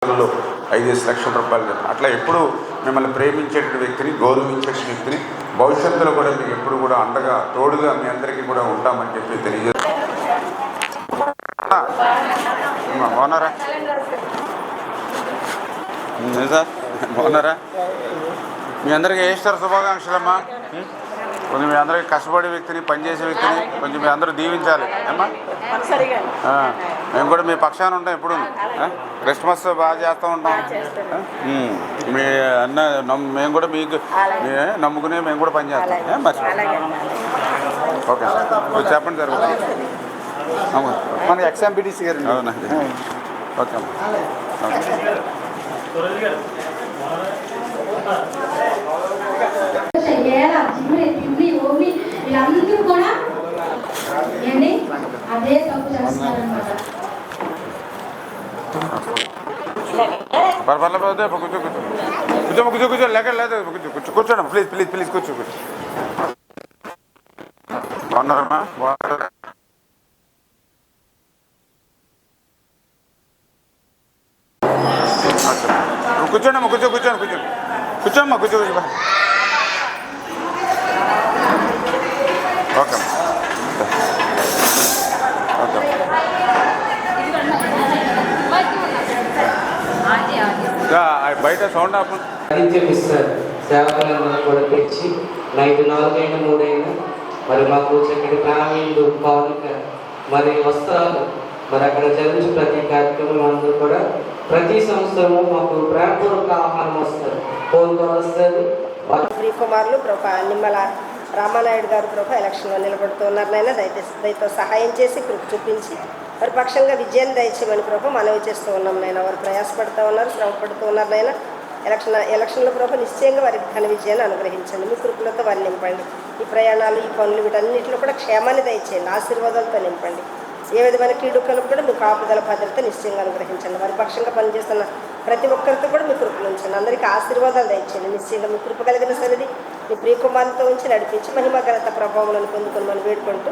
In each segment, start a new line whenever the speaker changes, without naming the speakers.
చేతుల్లో 5 లక్షల రూపాయలు. అట్లా ఎప్పుడు మిమ్మల్ని ప్రేమించేటువంటి వ్యక్తిని, గౌరవించేటువంటి వ్యక్తిని, భవిష్యత్తులో కూడా మీకు ఎప్పుడు కూడా అండగా తోడుగా మీ అందరికీ కూడా ఉంటామని చెప్పి తెలియజేస్తాను. బాగున్నారా సార్? బాగున్నారా? మీ అందరికీ ఈస్టర్ శుభాకాంక్షలమ్మా. కొంచెం మీ అందరికీ కష్టపడే వ్యక్తిని, పనిచేసే వ్యక్తిని కొంచెం మీ అందరూ దీవించాలి అమ్మా. మేము కూడా మీ పక్షాన ఉంటాం ఎప్పుడు. క్రిస్మస్ బాగా చేస్తూ ఉంటాం. మీ అన్న మేము కూడా మీకు నమ్ముకుని మేము కూడా పనిచేస్తాం. ఓకే సార్, చెప్పండి సార్.
మన ఎక్స్ఎంపీటీసీ గారు.
అవునా? ఓకే అమ్మా.
వీళ్ళందరూ కూడా ఏంటి అదే తప్పు చేస్తున్నారనమాట.
కూర్చో లేక లేదు, కూర్చోండి ప్లీజ్ కూర్చో. బాగున్నారమ్మా? కూర్చోండి కూర్చోమ్మా. Okay okay. బయట సౌండ్ ఆపండి.
సేవకులను కూడా తెచ్చి నైట్ 4 అయినా 3 అయినా మరి మాకు చక్కటి ప్రావీణ్యులు, కానుక, మరి వస్త్రాలు, మరి అక్కడ జరిగించే ప్రతి కార్యక్రమం అందరూ కూడా ప్రతి సంవత్సరము మాకు ప్రేమపూర్వక ఆహారం వస్తారు, కోరుకొని వస్తుంది.
శ్రీ కుమారులు నిమ్మల రామానాయుడు గారు ఎలక్షన్లో నిలబడుతున్నారు. నైనా దయతో సహాయం చేసి కృప చూపించి వారి పక్షంగా విజయాన్ని దయచేయమని మనవి చేస్తూ ఉన్నాం. నైనా వారు ప్రయాసపడుతూ ఉన్నారు, శ్రమ పడుతూ ఉన్నారు. నైనా ఎలక్షన్ల నిశ్చయంగా వారికి ఘన విజయాన్ని అనుగ్రహించండి. మీ కృపలతో వారిని నింపండి. ఈ ప్రయాణాలు, ఈ పనులు, వీటన్నిటిలో కూడా క్షేమాన్ని దయచేయండి, ఆశీర్వాదాలతో నింపండి. ఏ విధమైన కీడుకలకు కూడా మీ కాపుదల భద్రత నిశ్చయంగా అనుగ్రహించండి. వారి పక్షంగా పనిచేస్తున్న ప్రతి ఒక్కరితో కూడా మీ కృపలు ఉంచండి. అందరికీ ఆశీర్వాదాలు దయచేయండి. నిశ్చయంగా మీ కృప కలిగిన సరిది మీ ప్రియకుమారుతో ఉంచి నడిపించి మహిమ ఘనత ప్రభావాలను పొందుకొని మనం వేడుకుంటూ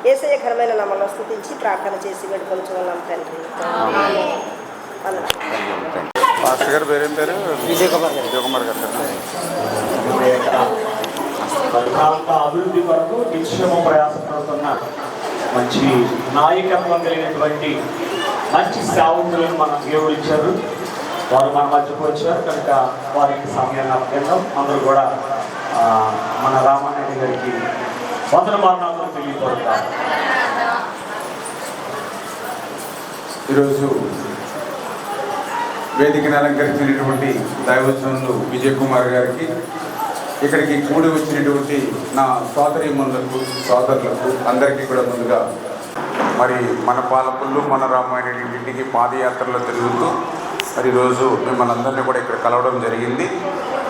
యేసయ్య ఘనమైన నామములో స్తుతించి ప్రార్థన చేసి వేడుకొంచున్నాం తండ్రి.
పాస్టర్ గారు పేరేం పేరు? విజయ్ కుమార్ గారు.
ప్రాంత అభివృద్ధి కొరకు నిశ్చయము ప్రయాసపడుతున్న మంచి నాయకత్వం కలిగినటువంటి మంచి సేవకులను మన దేవుడు ఇచ్చారు. వారు మన మధ్యకు వచ్చారు కనుక వారికి సమయాన్ని అప్పగిందాం. అందరూ కూడా మన రామానాయుడు గారికి వందనమానాలు తెలియపడతారు.
ఈరోజు వేదికను అలంకరించినటువంటి దైవజనులు విజయ్ కుమార్ గారికి, ఇక్కడికి కూడి వచ్చినటువంటి నా సోదరీమణులకు, సోదరులకు అందరికీ కూడా ముందుగా మరి మన పాలకులు, మన రామాయణుడి ఇంటికి పాదయాత్రలో తిరుగుతూ మరి ఈరోజు మిమ్మల్ని అందరినీ కూడా ఇక్కడ కలవడం జరిగింది.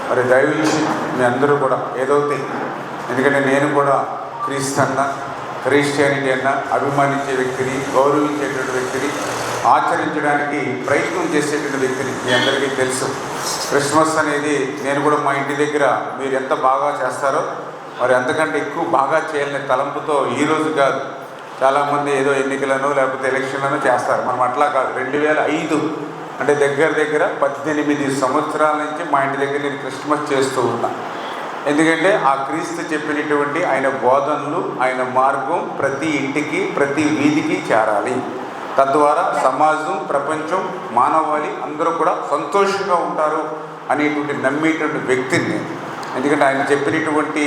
మరి దయవించి మీ అందరూ కూడా ఏదైతే, ఎందుకంటే నేను కూడా క్రిస్టియానిటీ అన్న అభిమానించే వ్యక్తిని, గౌరవించేటువంటి వ్యక్తిని, ఆచరించడానికి ప్రయత్నం చేసేటువంటి వ్యక్తిని మీ అందరికీ తెలుసు. క్రిస్మస్ అనేది నేను కూడా మా ఇంటి దగ్గర మీరు ఎంత బాగా చేస్తారో మరి అంతకంటే ఎక్కువ బాగా చేయాలనే తలంపుతో ఈరోజు కాదు, చాలామంది ఏదో ఎన్నికలను లేకపోతే ఎలక్షన్లను చేస్తారు. మనం అట్లా కాదు. 2005 అంటే దగ్గర 18 సంవత్సరాల నుంచి మా ఇంటి దగ్గర నేను క్రిస్మస్ చేస్తూ ఉన్నా. ఎందుకంటే ఆ క్రీస్తు చెప్పినటువంటి ఆయన బోధనలు, ఆయన మార్గం ప్రతి ఇంటికి, ప్రతి వీధికి చేరాలి. తద్వారా సమాజం, ప్రపంచం, మానవాళి అందరూ కూడా సంతోషంగా ఉంటారు అనేటువంటి నమ్మేటువంటి వ్యక్తిని. ఎందుకంటే ఆయన చెప్పినటువంటి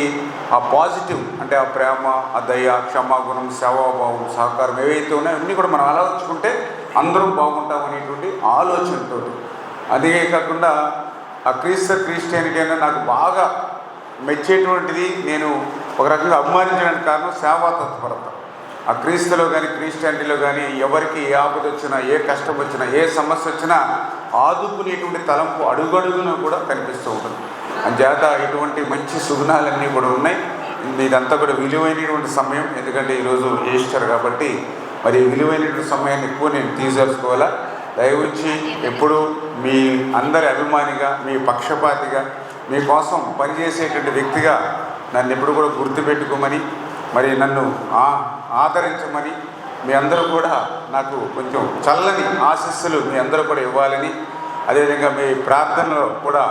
ఆ పాజిటివ్, అంటే ఆ ప్రేమ, ఆ దయ, క్షమాగుణం, సేవాభావం, సహకారం ఏవైతే ఉన్నాయో అన్నీ కూడా మనం ఆలోచించుకుంటే అందరం బాగుంటాం అనేటువంటి ఆలోచనతో. అదే కాకుండా ఆ క్రిస్టియానిటీ అనేది నాకు బాగా మెచ్చేటువంటిది. నేను ఒక రకంగా అభిమానించడానికి కారణం సేవా తత్పరత. ఆ క్రీస్తులో కానీ క్రిస్టియానిటీలో కానీ ఎవరికి ఏ ఆపద వచ్చినా, ఏ కష్టం వచ్చినా, ఏ సమస్య వచ్చినా ఆదుకునేటువంటి తలంపు అడుగడుగున కూడా కనిపిస్తూ ఉంటుంది. అంచేత ఇటువంటి మంచి సుగుణాలన్నీ కూడా ఉన్నాయి. ఇదంతా కూడా విలువైనటువంటి సమయం. ఎందుకంటే ఈరోజు ఈస్టర్ కాబట్టి మరి విలువైనటువంటి సమయాన్ని ఎక్కువ నేను తీసేసుకోవాలా. దయవుంచి ఎప్పుడు మీ అందరి అభిమానిగా, మీ పక్షపాతిగా, మీకోసం పనిచేసేటువంటి వ్యక్తిగా నన్ను ఎప్పుడు కూడా గుర్తుపెట్టుకోమని, మరి నన్ను ఆదరించమని, మీ అందరూ కూడా నాకు కొంచెం చల్లని ఆశీస్సులు మీ అందరూ కూడా ఇవ్వాలని, అదేవిధంగా మీ ప్రార్థనలో కూడా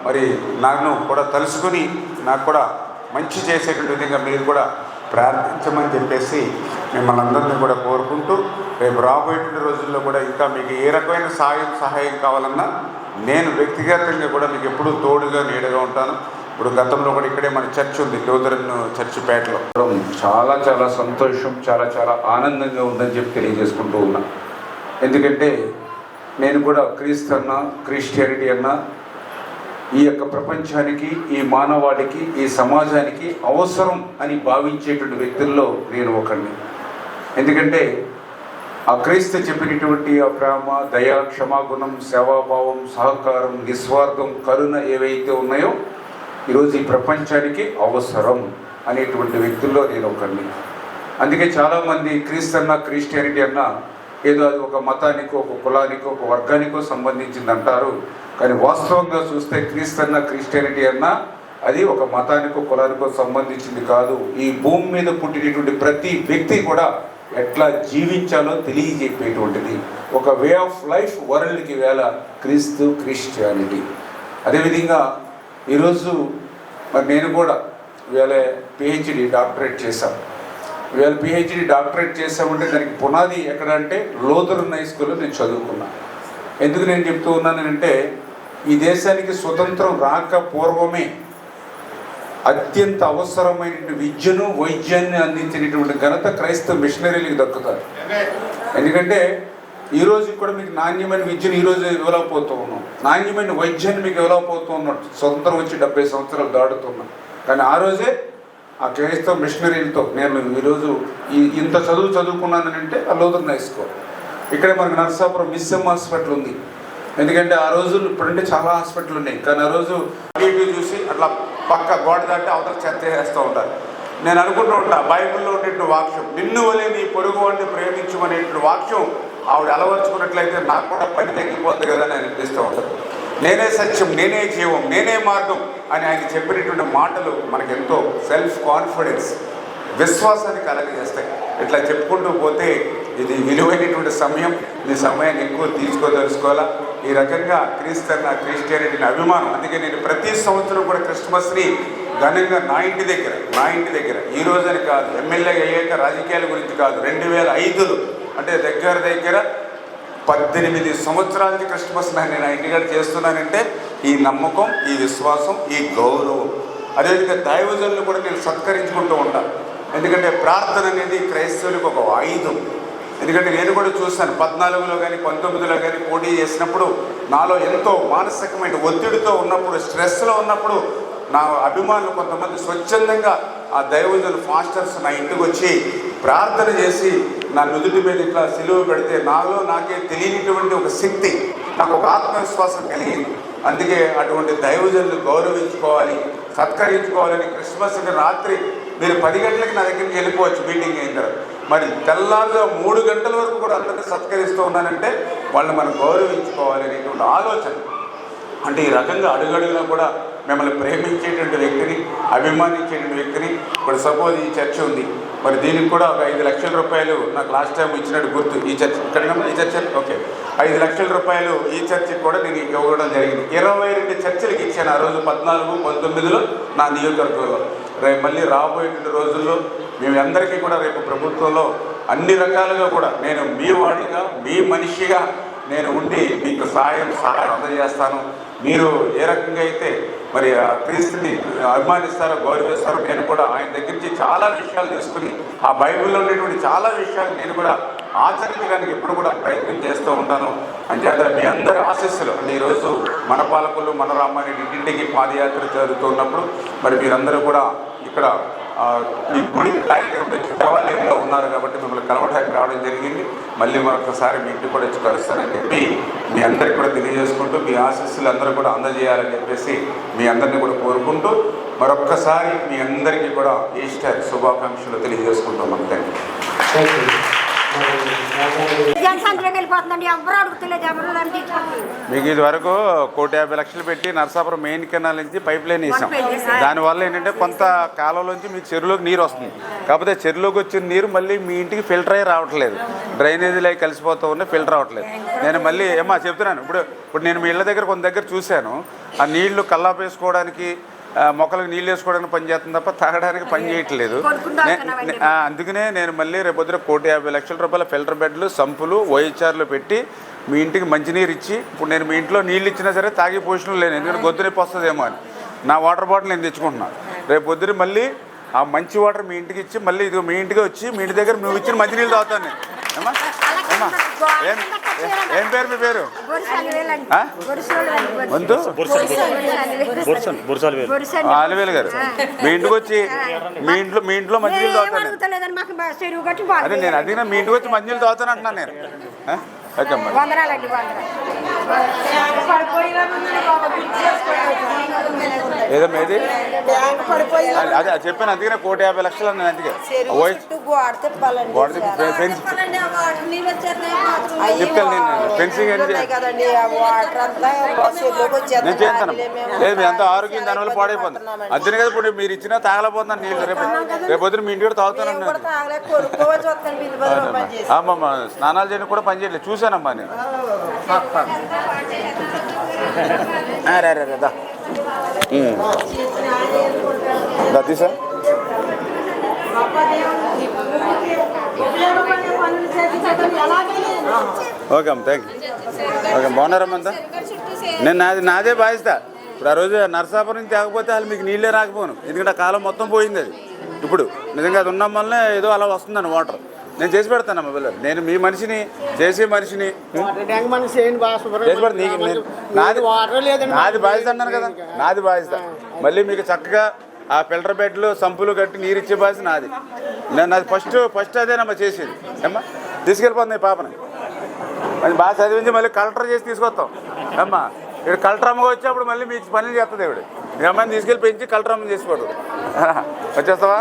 మరి నన్ను కూడా తలుసుకుని నాకు కూడా మంచి చేసేటువంటి విధంగా మీరు కూడా ప్రార్థించమని చెప్పేసి మిమ్మల్ని అందరినీ కూడా కోరుకుంటూ రేపు రాబోయేటువంటి రోజుల్లో కూడా ఇంకా మీకు ఏ రకమైన సహాయం కావాలన్నా నేను వ్యక్తిగతంగా కూడా మీకు ఎప్పుడూ తోడుగా నీడగా ఉంటాను. ఇప్పుడు గతంలో కూడా ఇక్కడే మన చర్చ్ ఉంది, లూథరన్ చర్చిపేటలో. చాలా చాలా సంతోషం, చాలా చాలా ఆనందంగా ఉందని చెప్పి తెలియజేసుకుంటూ ఉన్నా. ఎందుకంటే నేను కూడా క్రీస్తు అన్నా, క్రిస్టియానిటీ అన్నా ఈ యొక్క ప్రపంచానికి, ఈ మానవాళికి, ఈ సమాజానికి అవసరం అని భావించేటువంటి వ్యక్తుల్లో నేను ఒకడిని. ఎందుకంటే ఆ క్రీస్తు చెప్పినటువంటి ఆ ప్రేమ, దయ, క్షమాగుణం, సేవాభావం, సహకారం, నిస్వార్థం, కరుణ ఏవైతే ఉన్నాయో ఈరోజు ఈ ప్రపంచానికి అవసరం అనేటువంటి వ్యక్తుల్లో నేను ఒకడిని. అందుకే చాలామంది క్రీస్తు అన్నా, క్రిస్టియానిటీ అన్నా ఏదో అది ఒక మతానికో, ఒక కులానికో, ఒక వర్గానికో సంబంధించింది అంటారు. కానీ వాస్తవంగా చూస్తే క్రీస్తు అన్నా, క్రిస్టియానిటీ అన్నా అది ఒక మతానికో, కులానికో సంబంధించింది కాదు. ఈ భూమి మీద పుట్టినటువంటి ప్రతి వ్యక్తి కూడా ఎట్లా జీవించాలో తెలియజెప్పేటువంటిది ఒక వే ఆఫ్ లైఫ్ వరల్డ్కి వేళ క్రీస్తు, క్రిస్టియానిటీ. అదేవిధంగా ఈరోజు మరి నేను కూడా ఇవాళ పిహెచ్డి డాక్టరేట్ చేశాను. ఇవాళ పిహెచ్డి డాక్టరేట్ చేశామంటే దానికి పునాది ఎక్కడంటే లూథరన్ హై స్కూల్లో నేను చదువుకున్నాను. ఎందుకు నేను చెప్తూ ఉన్నానంటే ఈ దేశానికి స్వతంత్రం రాక పూర్వమే అత్యంత అవసరమైన విద్యను, వైద్యాన్ని అందించినటువంటి ఘనత క్రైస్తవ మిషనరీలకు దక్కుతారు. ఎందుకంటే ఈరోజు కూడా మీకు నాణ్యమైన విద్యను ఈరోజు ఇవ్వలేకపోతూ ఉన్నాం, నాణ్యమైన వైద్యాన్ని మీకు ఇవ్వలేకపోతూ ఉన్నాం. స్వతంత్రం వచ్చి 70 సంవత్సరాలు దాడుతున్నాం. కానీ ఆ రోజే ఆ క్రైస్తవ మిషనరీలతో నేను ఈరోజు ఇంత చదువుకున్నానని అంటే ఆ లూథరన్ హై స్కూల్. ఇక్కడే మనకు నరసాపురం మిస్ఎం హాస్పిటల్ ఉంది. ఎందుకంటే ఆ రోజులు ఇప్పుడంటే చాలా హాస్పిటల్ ఉన్నాయి, కానీ ఆ రోజు టీవీ చూసి అట్లా పక్క గోడ దాటి అవతల చెత్త వేస్తూ ఉంటారు. నేను అనుకుంటూ ఉంటా బైబిల్లో ఉండేటువంటి వాక్యం, నిన్ను వలె నీ పొరుగు వాడిని ప్రేమించమనేటువంటి వాక్యం ఆవిడ అలవర్చుకున్నట్లయితే నాకు కూడా పని తగ్గిపోతుంది కదా అని అనిపిస్తూ ఉంటారు. నేనే సత్యం, నేనే జీవం, నేనే మార్గం అని ఆయన చెప్పినటువంటి మాటలు మనకెంతో సెల్ఫ్ కాన్ఫిడెన్స్, విశ్వాసాన్ని కలగజేస్తాయి. ఇట్లా చెప్పుకుంటూ పోతే ఇది విలువైనటువంటి సమయం. మీ సమయాన్ని ఎక్కువ తీసుకోదలుచుకోవాలా. ఈ రకంగా క్రీస్తు క్రిస్టియానిటీని అభిమానం. అందుకే నేను ప్రతి సంవత్సరం కూడా క్రిస్మస్ని ఘనంగా నా ఇంటి దగ్గర ఈ రోజని కాదు, ఎమ్మెల్యే అయ్యాక రాజకీయాల గురించి కాదు, 2005 అంటే దగ్గర 18 సంవత్సరాల నుంచి క్రిస్మస్ నేను ఇంటికాడ చేస్తున్నానంటే ఈ నమ్మకం, ఈ విశ్వాసం, ఈ గౌరవం. అదేవిధంగా దైవజనులు కూడా నేను సత్కరించుకుంటూ ఉంటాను. ఎందుకంటే ప్రార్థన అనేది క్రైస్తవులకు ఒక ఆయుధం. ఎందుకంటే నేను కూడా చూస్తాను 14లో కానీ 19లో కానీ పోటీ చేసినప్పుడు నాలో ఎంతో మానసికమైన ఒత్తిడితో ఉన్నప్పుడు, స్ట్రెస్లో ఉన్నప్పుడు నా అభిమానులు కొంతమంది స్వచ్ఛందంగా ఆ దైవజనులు ఫాస్టర్స్ నా ఇంటికి వచ్చి ప్రార్థన చేసి నా నుదుటి మీద ఇట్లా సిలువ పెడితే నాలో నాకే తెలియనిటువంటి ఒక శక్తి, నాకు ఒక ఆత్మవిశ్వాసం కలిగింది. అందుకే అటువంటి దైవజనులు గౌరవించుకోవాలి, సత్కరించుకోవాలని క్రిస్మస్ రాత్రి మీరు 10 గంటలకి నా దగ్గరికి వెళ్ళిపోవచ్చు మీటింగ్ అయిన తర్వాత. మరి తెల్లారుగా 3 గంటల వరకు కూడా అందరినీ సత్కరిస్తూ ఉన్నానంటే వాళ్ళని మనం గౌరవించుకోవాలనేటువంటి ఆలోచన. అంటే ఈ రకంగా అడుగడుగునా కూడా మిమ్మల్ని ప్రేమించేటువంటి వ్యక్తిని, అభిమానించేటువంటి వ్యక్తిని. ఇప్పుడు సపోజ్ ఈ చర్చ్ ఉంది, మరి దీనికి కూడా ఒక 5 లక్షల రూపాయలు నాకు లాస్ట్ టైం ఇచ్చినట్టు గుర్తు. ఈ చర్చ్ ఇక్కడ ఈ చర్చ్ ఓకే 5 లక్షల రూపాయలు ఈ చర్చికి కూడా నేను ఇవ్వడం జరిగింది. 22 చర్చిలకు ఇచ్చాను ఆ రోజు 14, 19లో నా నియోజకవర్గంలో. రేపు మళ్ళీ రాబోయేటువంటి రోజుల్లో మేము అందరికీ కూడా రేపు ప్రభుత్వంలో అన్ని రకాలుగా కూడా నేను మీ వాడిగా, మీ మనిషిగా నేను ఉండి మీకు సహాయం అందజేస్తాను. మీరు ఏ రకంగా అయితే మరి క్రీస్తుని అభిమానిస్తారో, గౌరవిస్తారో, నేను కూడా ఆయన దగ్గర నుంచి చాలా విషయాలు తెలుసుకుని ఆ బైబిల్లో ఉండేటువంటి చాలా విషయాలు నేను కూడా ఆచరించడానికి ఎప్పుడు కూడా ప్రయత్నం చేస్తూ ఉంటాను. అంచేత మీ అందరి ఆశీస్సులు అంటే ఈరోజు మన పాలకులు, మన రామారెడ్డి ఇంటింటికి పాదయాత్ర జరుగుతున్నప్పుడు మరి మీరందరూ కూడా ఇక్కడ ఈ గుడి దేవాలయంలో ఉన్నారు కాబట్టి మిమ్మల్ని కలవడానికి రావడం జరిగింది. మళ్ళీ మరొకసారి మీ ఇంటికి కూడా వచ్చి కలుస్తానని చెప్పి మీ అందరికీ కూడా తెలియజేసుకుంటూ మీ ఆశీస్సులు అందరూ కూడా అందజేయాలని చెప్పేసి మీ అందరినీ కూడా కోరుకుంటూ మరొక్కసారి మీ అందరికీ కూడా ఈస్టర్ శుభాకాంక్షలు తెలియజేసుకుంటున్నాం. Thank you.
జనసంద్రంగా వెళ్ళిపోతుందండి, ఎవరు అడుగుతలేదు, ఎవరు
మీకు ఇది వరకు 1,50,00,000 పెట్టి నరసాపురం మెయిన్ కెనాల్ నుంచి పైప్ లైన్ వేసాం. దానివల్ల ఏంటంటే కొంత కాలంలోంచి మీకు చెరువులోకి నీరు వస్తుంది. కాకపోతే చెరువులోకి వచ్చిన నీరు మళ్ళీ మీ ఇంటికి ఫిల్టర్ అయ్యి రావట్లేదు, డ్రైనేజీలో కలిసిపోతూ ఉన్న ఫిల్టర్ అవ్వట్లేదు. నేను మళ్ళీ చెప్తున్నాను, ఇప్పుడు నేను మీ ఇళ్ళ దగ్గర కొంత దగ్గర చూశాను, ఆ నీళ్లు కల్లాపు వేసుకోవడానికి మొక్కలకు నీళ్ళు వేసుకోవడానికి పనిచేస్తుంది తప్ప తాగడానికి పని చేయట్లేదు. అందుకనే నేను మళ్ళీ రేపొద్దున 1,50,00,000 ఫిల్టర్ బెడ్లు, సంపులు, OHRలు పెట్టి మీ ఇంటికి మంచినీరు ఇచ్చి, ఇప్పుడు నేను మీ ఇంట్లో నీళ్ళు ఇచ్చినా సరే తాగే పొజిషన్లో లేను, ఎందుకంటే గొంతు నొప్పి వస్తుందేమో అని నా వాటర్ బాటిల్ నేను తెచ్చుకుంటున్నాను. రేపొద్దున మళ్ళీ ఆ మంచి వాటర్ మీ ఇంటికి ఇచ్చి మళ్ళీ ఇది మీ ఇంటికి వచ్చి మీ ఇంటి దగ్గర నువ్వు ఇచ్చిన మంచినీళ్ళు తాగుతాను నేను. ఏం పేరు మీ పేరు? వంతు ఆలివేలు గారు. మీ ఇంటికి వచ్చి మీ ఇంట్లో మంచినీళ్ళు తాగుతాను. అదే నేను అడిగినా మీ ఇంటికి వచ్చి మంచినీళ్ళు తాగుతాను అంటున్నాను నేను. ఓకే అమ్మా. ఏదో మీది అదే చెప్పాను, అందుకనే 1,50,00,000 అన్నాను. అందుకే చెప్తాను నేను ఫెన్సింగ్ నేను చేస్తాను. లేదు మీ అంత ఆరోగ్యం దానివల్ల పాడైపోతుంది. అంతేనే కదా ఇప్పుడు మీరు ఇచ్చినా తాగలేకపోతున్నాను నీళ్ళు. రేపొద్దున మీ ఇంటి కూడా తాగుతాను. అమ్మమ్మ స్నానాలు చేయడానికి కూడా పని చేయట్లేదు, చూశానమ్మా నేను. తీసా ఓకే అమ్మ, థ్యాంక్ యూ. ఓకే బాగున్నారమ్మ అంతా? నేను నాదే బాధిస్తా. ఇప్పుడు ఆ రోజు నరసాపురం నుంచి తేకపోతే వాళ్ళు మీకు నీళ్ళే రాకపోను, ఎందుకంటే ఆ కాలం మొత్తం పోయింది. అది ఇప్పుడు నిజంగా అది ఉన్న వల్లనే ఏదో అలా వస్తుందండి వాటర్. నేను చేసి పెడతానమ్మా పిల్లలు, నేను మీ మనిషిని చేసే మనిషిని నాది బాధ్యత అన్నాను కదా, నాది బాధ్యత. మళ్ళీ మీకు చక్కగా ఆ ఫిల్టర్ బెడ్లు, సంపులు కట్టి నీరు ఇచ్చే బాధ్యత నాది. నేను అది ఫస్ట్ అదేనమ్మా చేసేది. అమ్మా తీసుకెళ్ళిపోతుంది ఈ పాపని, అది బాగా చదివించి మళ్ళీ కలెక్టర్ చేసి తీసుకొస్తాం. అమ్మా ఇక్కడ కలెక్టర్ అమ్మగా వచ్చేప్పుడు మళ్ళీ మీకు పనులు చేస్తుంది ఇవిడ. మీ అమ్మాయిని తీసుకెళ్ళి పెంచి కలెక్టర్ అమ్మని చేసుకోడు. వచ్చేస్తావా?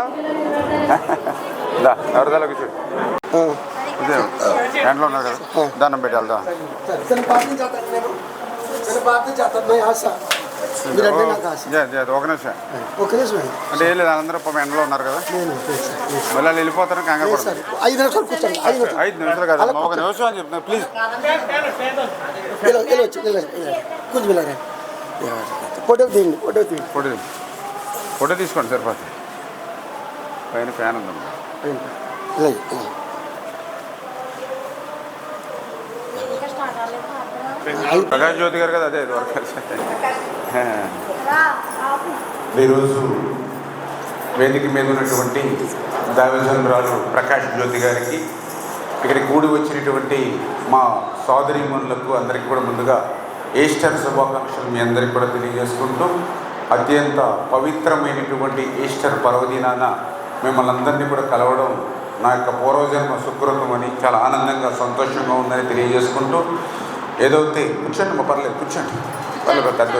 ఎవరిదాలో కూర్చోడు, ఎండలో ఉన్నారు కదా, దండం పెట్టి వెళ్దాం. ఒక నిమిషం అంటే ఏం లేదు, అందరూ ఎండలో ఉన్నారు కదా, మళ్ళీ వాళ్ళు వెళ్ళిపోతారు, కంగారు పడతారు. 5 నిమిషాలు కదా, 1 నిమిషం అని చెప్తున్నారు ప్లీజ్. ఫోటో తీసుకోండి సరిపోతుంది. పైన ఫ్యాన్ ఉందమ్మా. ప్రకాష్ జ్యోతి గారు కదా, అదే వర్క్. ఈరోజు వేదిక మీద ఉన్నటువంటి దైవజనురాలు ప్రకాష్ జ్యోతి గారికి, ఇక్కడికి కూడి వచ్చినటువంటి మా సోదరీమణులకు అందరికీ కూడా ముందుగా ఈస్టర్ శుభాకాంక్షలు మీ అందరికీ కూడా తెలియజేసుకుంటూ, అత్యంత పవిత్రమైనటువంటి ఈస్టర్ పర్వదినాన మిమ్మల్ని అందరినీ కూడా కలవడం నా యొక్క పూర్వజన్మ సుకృతం అని చాలా ఆనందంగా సంతోషంగా ఉందని తెలియజేసుకుంటూ, ఏదైతే కూర్చోండి మా పర్లేదు, కూర్చోండి వాళ్ళు పెద్ద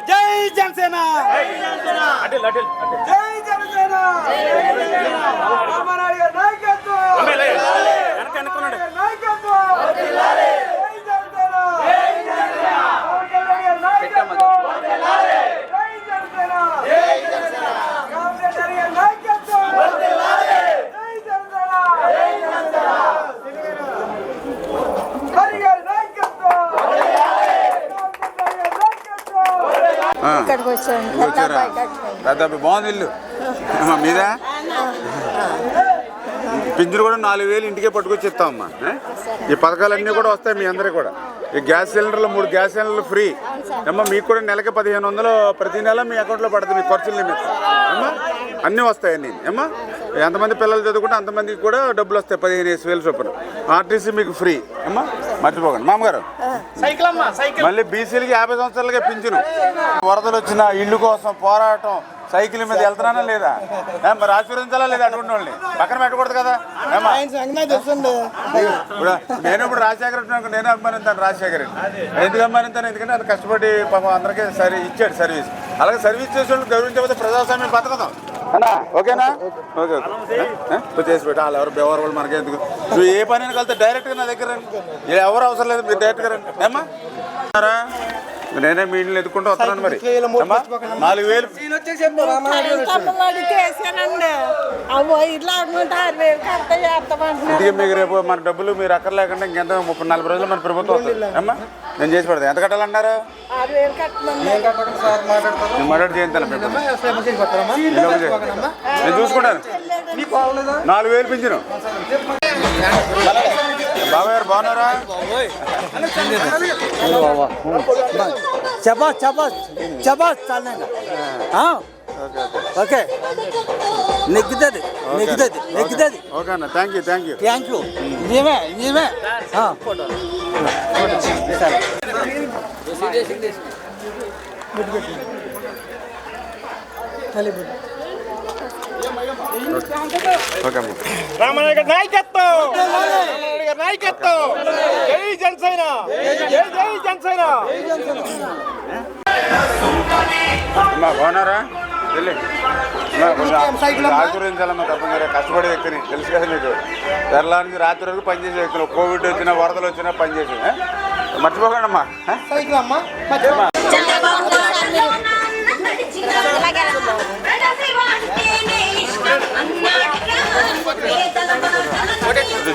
జై జనసేన, జై జనసేన, రామారావు గారి నాయకత్వం,
పెద్ద బాగుంది ఇల్లు మీద. పింఛను కూడా 4,000 ఇంటికే పట్టుకొచ్చి ఇస్తామమ్మా. ఈ పథకాలన్నీ కూడా వస్తాయి మీ అందరికీ కూడా. ఈ గ్యాస్ సిలిండర్లు 3 గ్యాస్ సిలిండర్లు ఫ్రీ అమ్మా. మీకు కూడా నెలకి 1,500 ప్రతి నెల మీ అకౌంట్లో పడుతుంది, మీ ఖర్చుల నిమిత్తం అమ్మా. అన్నీ వస్తాయి అన్నీ అమ్మా. ఎంతమంది పిల్లలు చదువుకుంటే అంతమందికి కూడా డబ్బులు వస్తాయి, 15,000 చొప్పున. ఆర్టీసీ మీకు ఫ్రీ అమ్మా, మర్చిపోకండి. మామగారు మళ్ళీ బీసీలకి 50 సంవత్సరాలకే పింఛను. వరదలు వచ్చిన ఇల్లు కోసం పోరాటం, సైకిల్ మీద వెళ్తున్నానా లేదా, మరి ఆశీర్వదించాలా లేదా? అటువంటి వాళ్ళని పక్కన పెట్టకూడదు కదా. నేను ఇప్పుడు రాజశేఖర నేను అభిమానిస్తాను రాజశేఖర్. ఎందుకు అభిమానిస్తాను? ఎందుకంటే అది కష్టపడి పాపం అందరికీ ఇచ్చాడు సర్వీస్. అలాగే సర్వీస్ చేసే వాళ్ళు గౌరవించకపోతే ప్రజాస్వామ్యం బతకదాం. అన్నా ఓకేనా? ఓకే ఓకే నువ్వు చేసి పెట్టు. వాళ్ళు ఎవరు ఎవరు వాళ్ళు మనకెందుకు? నువ్వు ఏ పని కలితే డైరెక్ట్గా నా దగ్గర రండి. ఎవరు అవసరం లేదు, మీరు డైరెక్ట్గా రండి. ఏమ్మా నేనే మీ ఇంట్లో ఎత్తుకుంటూ వస్తున్నాను. మరి 4,000 ఇంటికి మీకు రేపు మన డబ్బులు మీరు అక్కడ లేకుండా ఇంకెంత 30-40 రోజులు మన ప్రభుత్వం వస్తుంది. అమ్మా నేను చేసి పెడతాను. ఎంత కట్టాలన్నారు? నేను మాట్లాడి చేయించాను. నేను చూసుకుంటాను. 4,000 పింఛను. బాబాయ్ గారు బాగున్నారా?
చబాస్ చబాస్ చబాస్ చాలండి. ఓకే నెగ్గుతుంది నెగ్గుతుంది నెగ్గుతుంది.
ఓకే అన్న thank you thank you
thank you. నిజమే నిజమే.
ఓకే అమ్మ.
రామనాయుడు గారి నాయకత్వం, రామనాయుడు గారి నాయకత్వం. జై జనసేన, జై జై జనసేన.
అమ్మా బాగున్నారా? వెళ్ళి ఆశీర్వదించాలమ్మా తప్పనిసరిగా. కష్టపడే వ్యక్తిని తెలుసు కదా మీకు. తెరలా నుంచి రాత్రి వరకు పనిచేసే వ్యక్తులు. కోవిడ్ వచ్చినా వరదలు వచ్చినా పనిచేసి మర్చిపోకండి అమ్మా.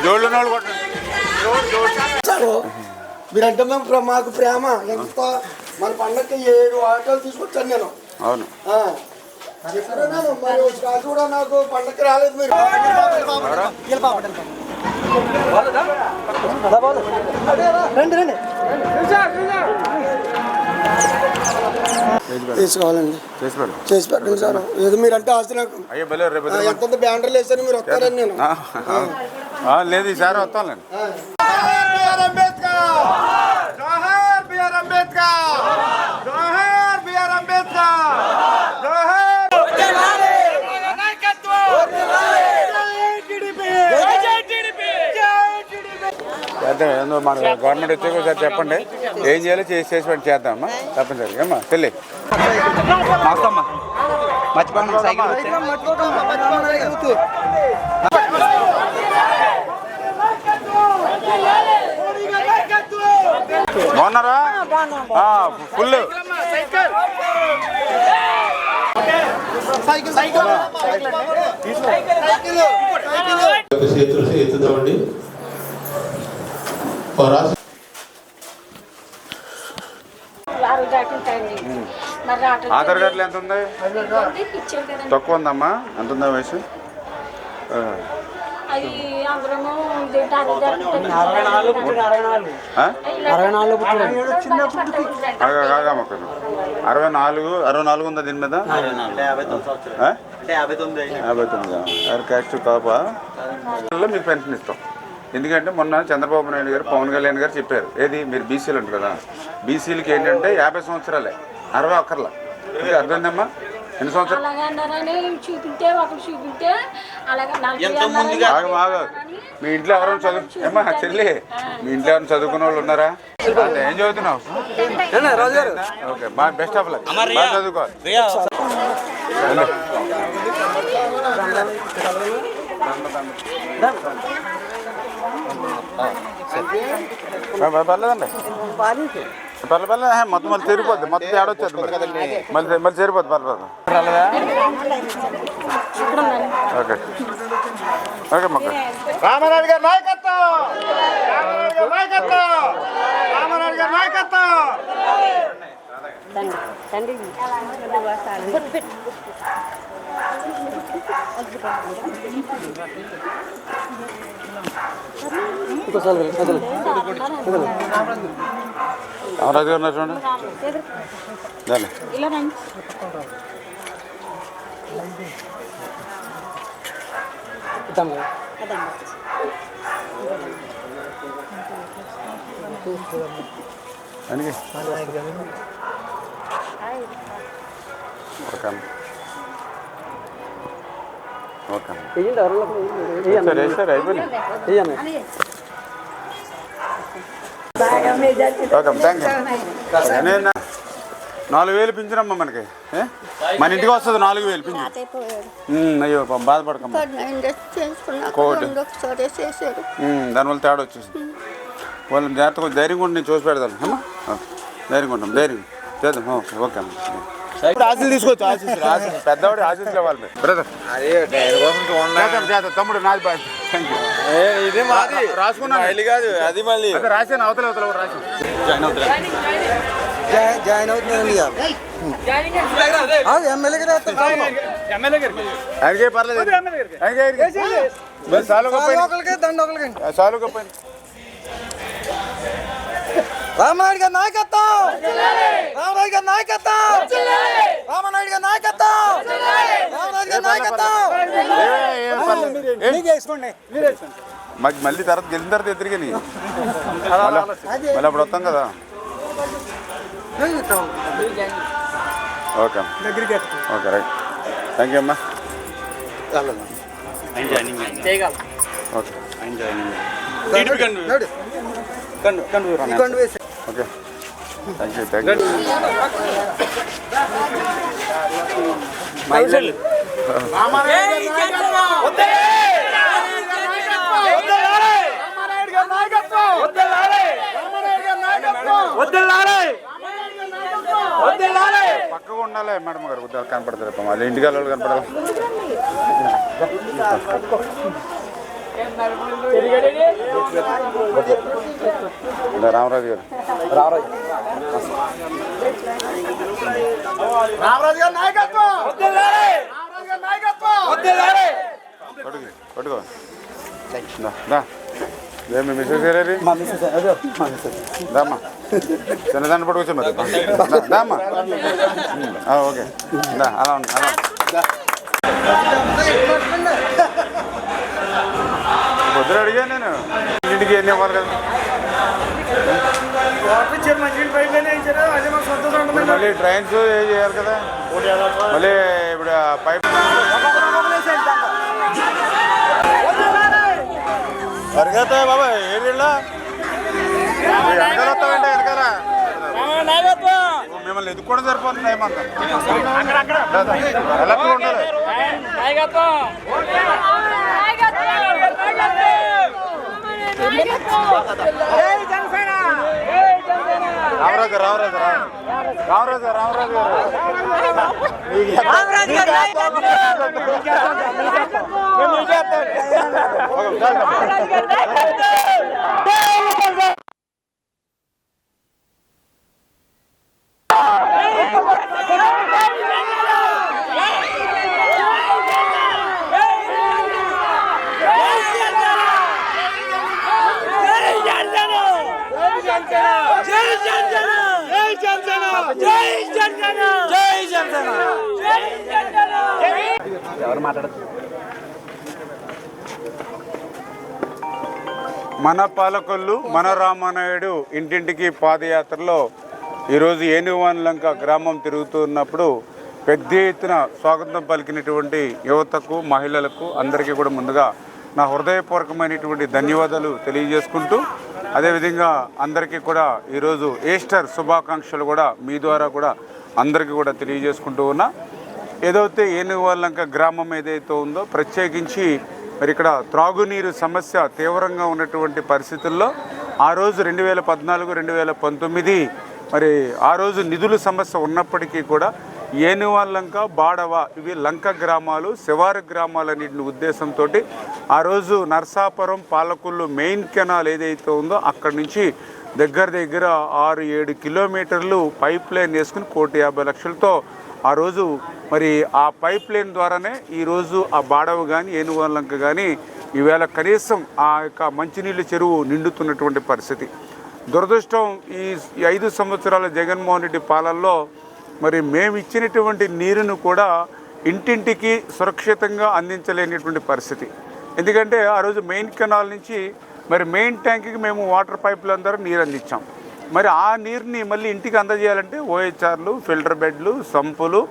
జోళ్ళు
మీరంటే మేము మాకు ప్రేమ ఎంత. మన పండగకి 7 ఆటోలు తీసుకొచ్చాను నేను.
అవును
మరి కూడా నాకు పండగకి రాలేదు. మీరు రండి రండి తీసుకోవాలండి. చేసి పెట్టండి సార్. ఏదో మీరంటే ఆస్తి నాకు.
అయ్యో భలే రేపు
ఎంత బ్యానర్లు వేసారు మీరు వస్తారని నేను.
లేదు ఈసారి వస్తానులేండి. మన గవర్నమెంట్ వచ్చాక ఒకసారి చెప్పండి ఏం చేయాలో చేసి పెట్టి చేద్దామమ్మా తప్పనిసరిగా. అమ్మా తెల్లి బాగున్నారా? ఫుల్
చేతులు ఎత్తుతామండి.
ఆధార్ కార్డులో ఎంత ఉంది? తక్కువ ఉందమ్మా. ఎంత ఉందా వయసు? అరవై నాలుగు ఉందా దీని మీద? 59 క్యాస్ట్ కాపా మీకు పెన్షన్ ఇస్తాం. ఎందుకంటే మొన్న చంద్రబాబు నాయుడు గారు పవన్ కళ్యాణ్ గారు చెప్పారు. ఏది మీరు బీసీలు అంటారు కదా, బీసీలకి ఏంటంటే 50 సంవత్సరాలే, 60 అక్కర్లా. అర్థమైందమ్మా? ఎన్ని సంవత్సరాలు? మీ ఇంట్లో ఎవరైనా చదువు ఏమ్మా చెల్లి, మీ ఇంట్లో ఎవరైనా చదువుకున్న వాళ్ళు ఉన్నారా? ఏం చదువుతున్నావు? ఓకే బాగా బెస్ట్ ఆఫ్ లక్. బాగా చదువుకోవాలి. పర్లేదండి పర్లేదు. మొత్తం మళ్ళీ చేరిపోద్ది. మొత్తం ఏడొచ్చేది మళ్ళీ చేరిపోద్ది. పర్లేదు. ఓకే ఓకే మొక్క.
రామనాయుడు గారి నాయకత్వం, రామనాయుడు గారి నాయకత్వం, రామనాయుడు గారి నాయకత్వం.
రాజు గారు ఉన్నారు చూడండి. ఓకే అయిపోయింది. Okay thank you. 4,000 పింఛనమ్మా మనకి. మన ఇంటికి వస్తుంది 4,000 పింఛన్. అయ్యో బాధపడకమ్మా. దానివల్ల తేడా వచ్చేసింది. వాళ్ళని జాగ్రత్తగా ధైర్యంగా ఉండి నేను చూసి పెడతాను అమ్మా. ధైర్యంగా ఉంటాం, ధైర్యం చేద్దాం. ఓకే ఓకే అమ్మా. ఆశీస్సులు తీసుకోవచ్చు. ఆశీస్సులు పెద్దవాడి ఆశీస్సులు ఇవ్వాలి బ్రదర్. తమ్ముడు నాది బాయ్. Thank you.
ఇదే మాది
రాసుకున్నాను
కాదు అది మళ్ళీ
రాశాను. అవతల కూడా రాశాను.
జాయిన్ అవుతుందండి.
ఆయనకే పర్లేదు.
రామనాయుడు గారి నాయకత్వం, రామనాయుడు గారి నాయకత్వం, రామనాయుడు గారి నాయకత్వం, రామనాయుడు గారి నాయకత్వం.
మళ్ళీ తర్వాత గెలిచిన తర్వాత ఎదురుగా మళ్ళీ అప్పుడు వస్తాం కదా. Okay okay right. Thank you అమ్మా. Okay okay thank you thank you. పక్కగా ఉండాలి మేడం గారు. కనపడతారు మళ్ళీ ఇంటికి వాళ్ళు కనపడాలి. రామరాజు గారు.
రామరాజు గారి నాయకత్వం
పట్టుకో. మీ మిస్సెస్ గారు దామ్మా చిన్నదాన్ని పట్టుకొచ్చి మరి దామ్మా. ఓకే అలా ఉంది. అలా పొద్దున అడిగాను నేను ఇంటికి ఎన్ని ఇవ్వాలి కదా. మళ్ళీ ట్రైన్స్ ఏం చేయాలి కదా. మళ్ళీ ఇప్పుడు పైప్ అరగతా బాబా. ఏళ్ళ వెనకాల వస్తామంటే వెనకాల మిమ్మల్ని ఎదుక్కోవడం సరిపోతుంది. ఏమంతా ఎలా ఉండాలి. రామరాజు రామరాజు రామరాజు రామరాజు మన పాలకొల్లు మన రామానాయుడు ఇంటింటికి పాదయాత్రలో ఈరోజు ఏనుగువానిలంక గ్రామం తిరుగుతున్నప్పుడు పెద్ద ఎత్తున స్వాగతం పలికినటువంటి యువతకు మహిళలకు అందరికీ కూడా ముందుగా నా హృదయపూర్వకమైనటువంటి ధన్యవాదాలు తెలియజేసుకుంటూ అదేవిధంగా అందరికీ కూడా ఈరోజు ఈస్టర్ శుభాకాంక్షలు కూడా మీ ద్వారా కూడా అందరికీ కూడా తెలియజేసుకుంటూ ఉన్నా. ఏదైతే ఏనుగువానిలంక గ్రామం ఏదైతే ఉందో ప్రత్యేకించి మరి ఇక్కడ త్రాగునీరు సమస్య తీవ్రంగా ఉన్నటువంటి పరిస్థితుల్లో ఆ రోజు 2014, 2019 మరి ఆ రోజు నిధుల సమస్య ఉన్నప్పటికీ కూడా ఏనుగువానిలంక, బాడవ ఇవి లంక గ్రామాలు, శివారు గ్రామాలన్నింటిని ఉద్దేశంతో ఆ రోజు నర్సాపురం పాలకొల్లు మెయిన్ కెనాల్ ఏదైతే ఉందో అక్కడి నుంచి దగ్గర 6-7 కిలోమీటర్లు పైప్ లైన్ వేసుకుని 1,50,00,000తో ఆ రోజు మరి ఆ పైప్ లైన్ ద్వారానే ఈరోజు ఆ బాడవ కానీ ఏనుగువానిలంక కానీ ఈవేళ కనీసం ఆ యొక్క మంచినీళ్ళ చెరువు నిండుతున్నటువంటి పరిస్థితి. దురదృష్టం ఈ 5 సంవత్సరాల జగన్మోహన్ రెడ్డి పాలనలో మరి మేము ఇచ్చినటువంటి నీరును కూడా ఇంటింటికి సురక్షితంగా అందించలేనటువంటి పరిస్థితి. ఎందుకంటే ఆ రోజు మెయిన్ కెనాల్ నుంచి మరి మెయిన్ ట్యాంక్కి మేము వాటర్ పైపుల ద్వారా నీరు అందించాం. మరి ఆ నీరుని మళ్ళీ ఇంటికి అందజేయాలంటే ఓహెచ్ఆర్లు, ఫిల్టర్ బెడ్లు, సంపులు,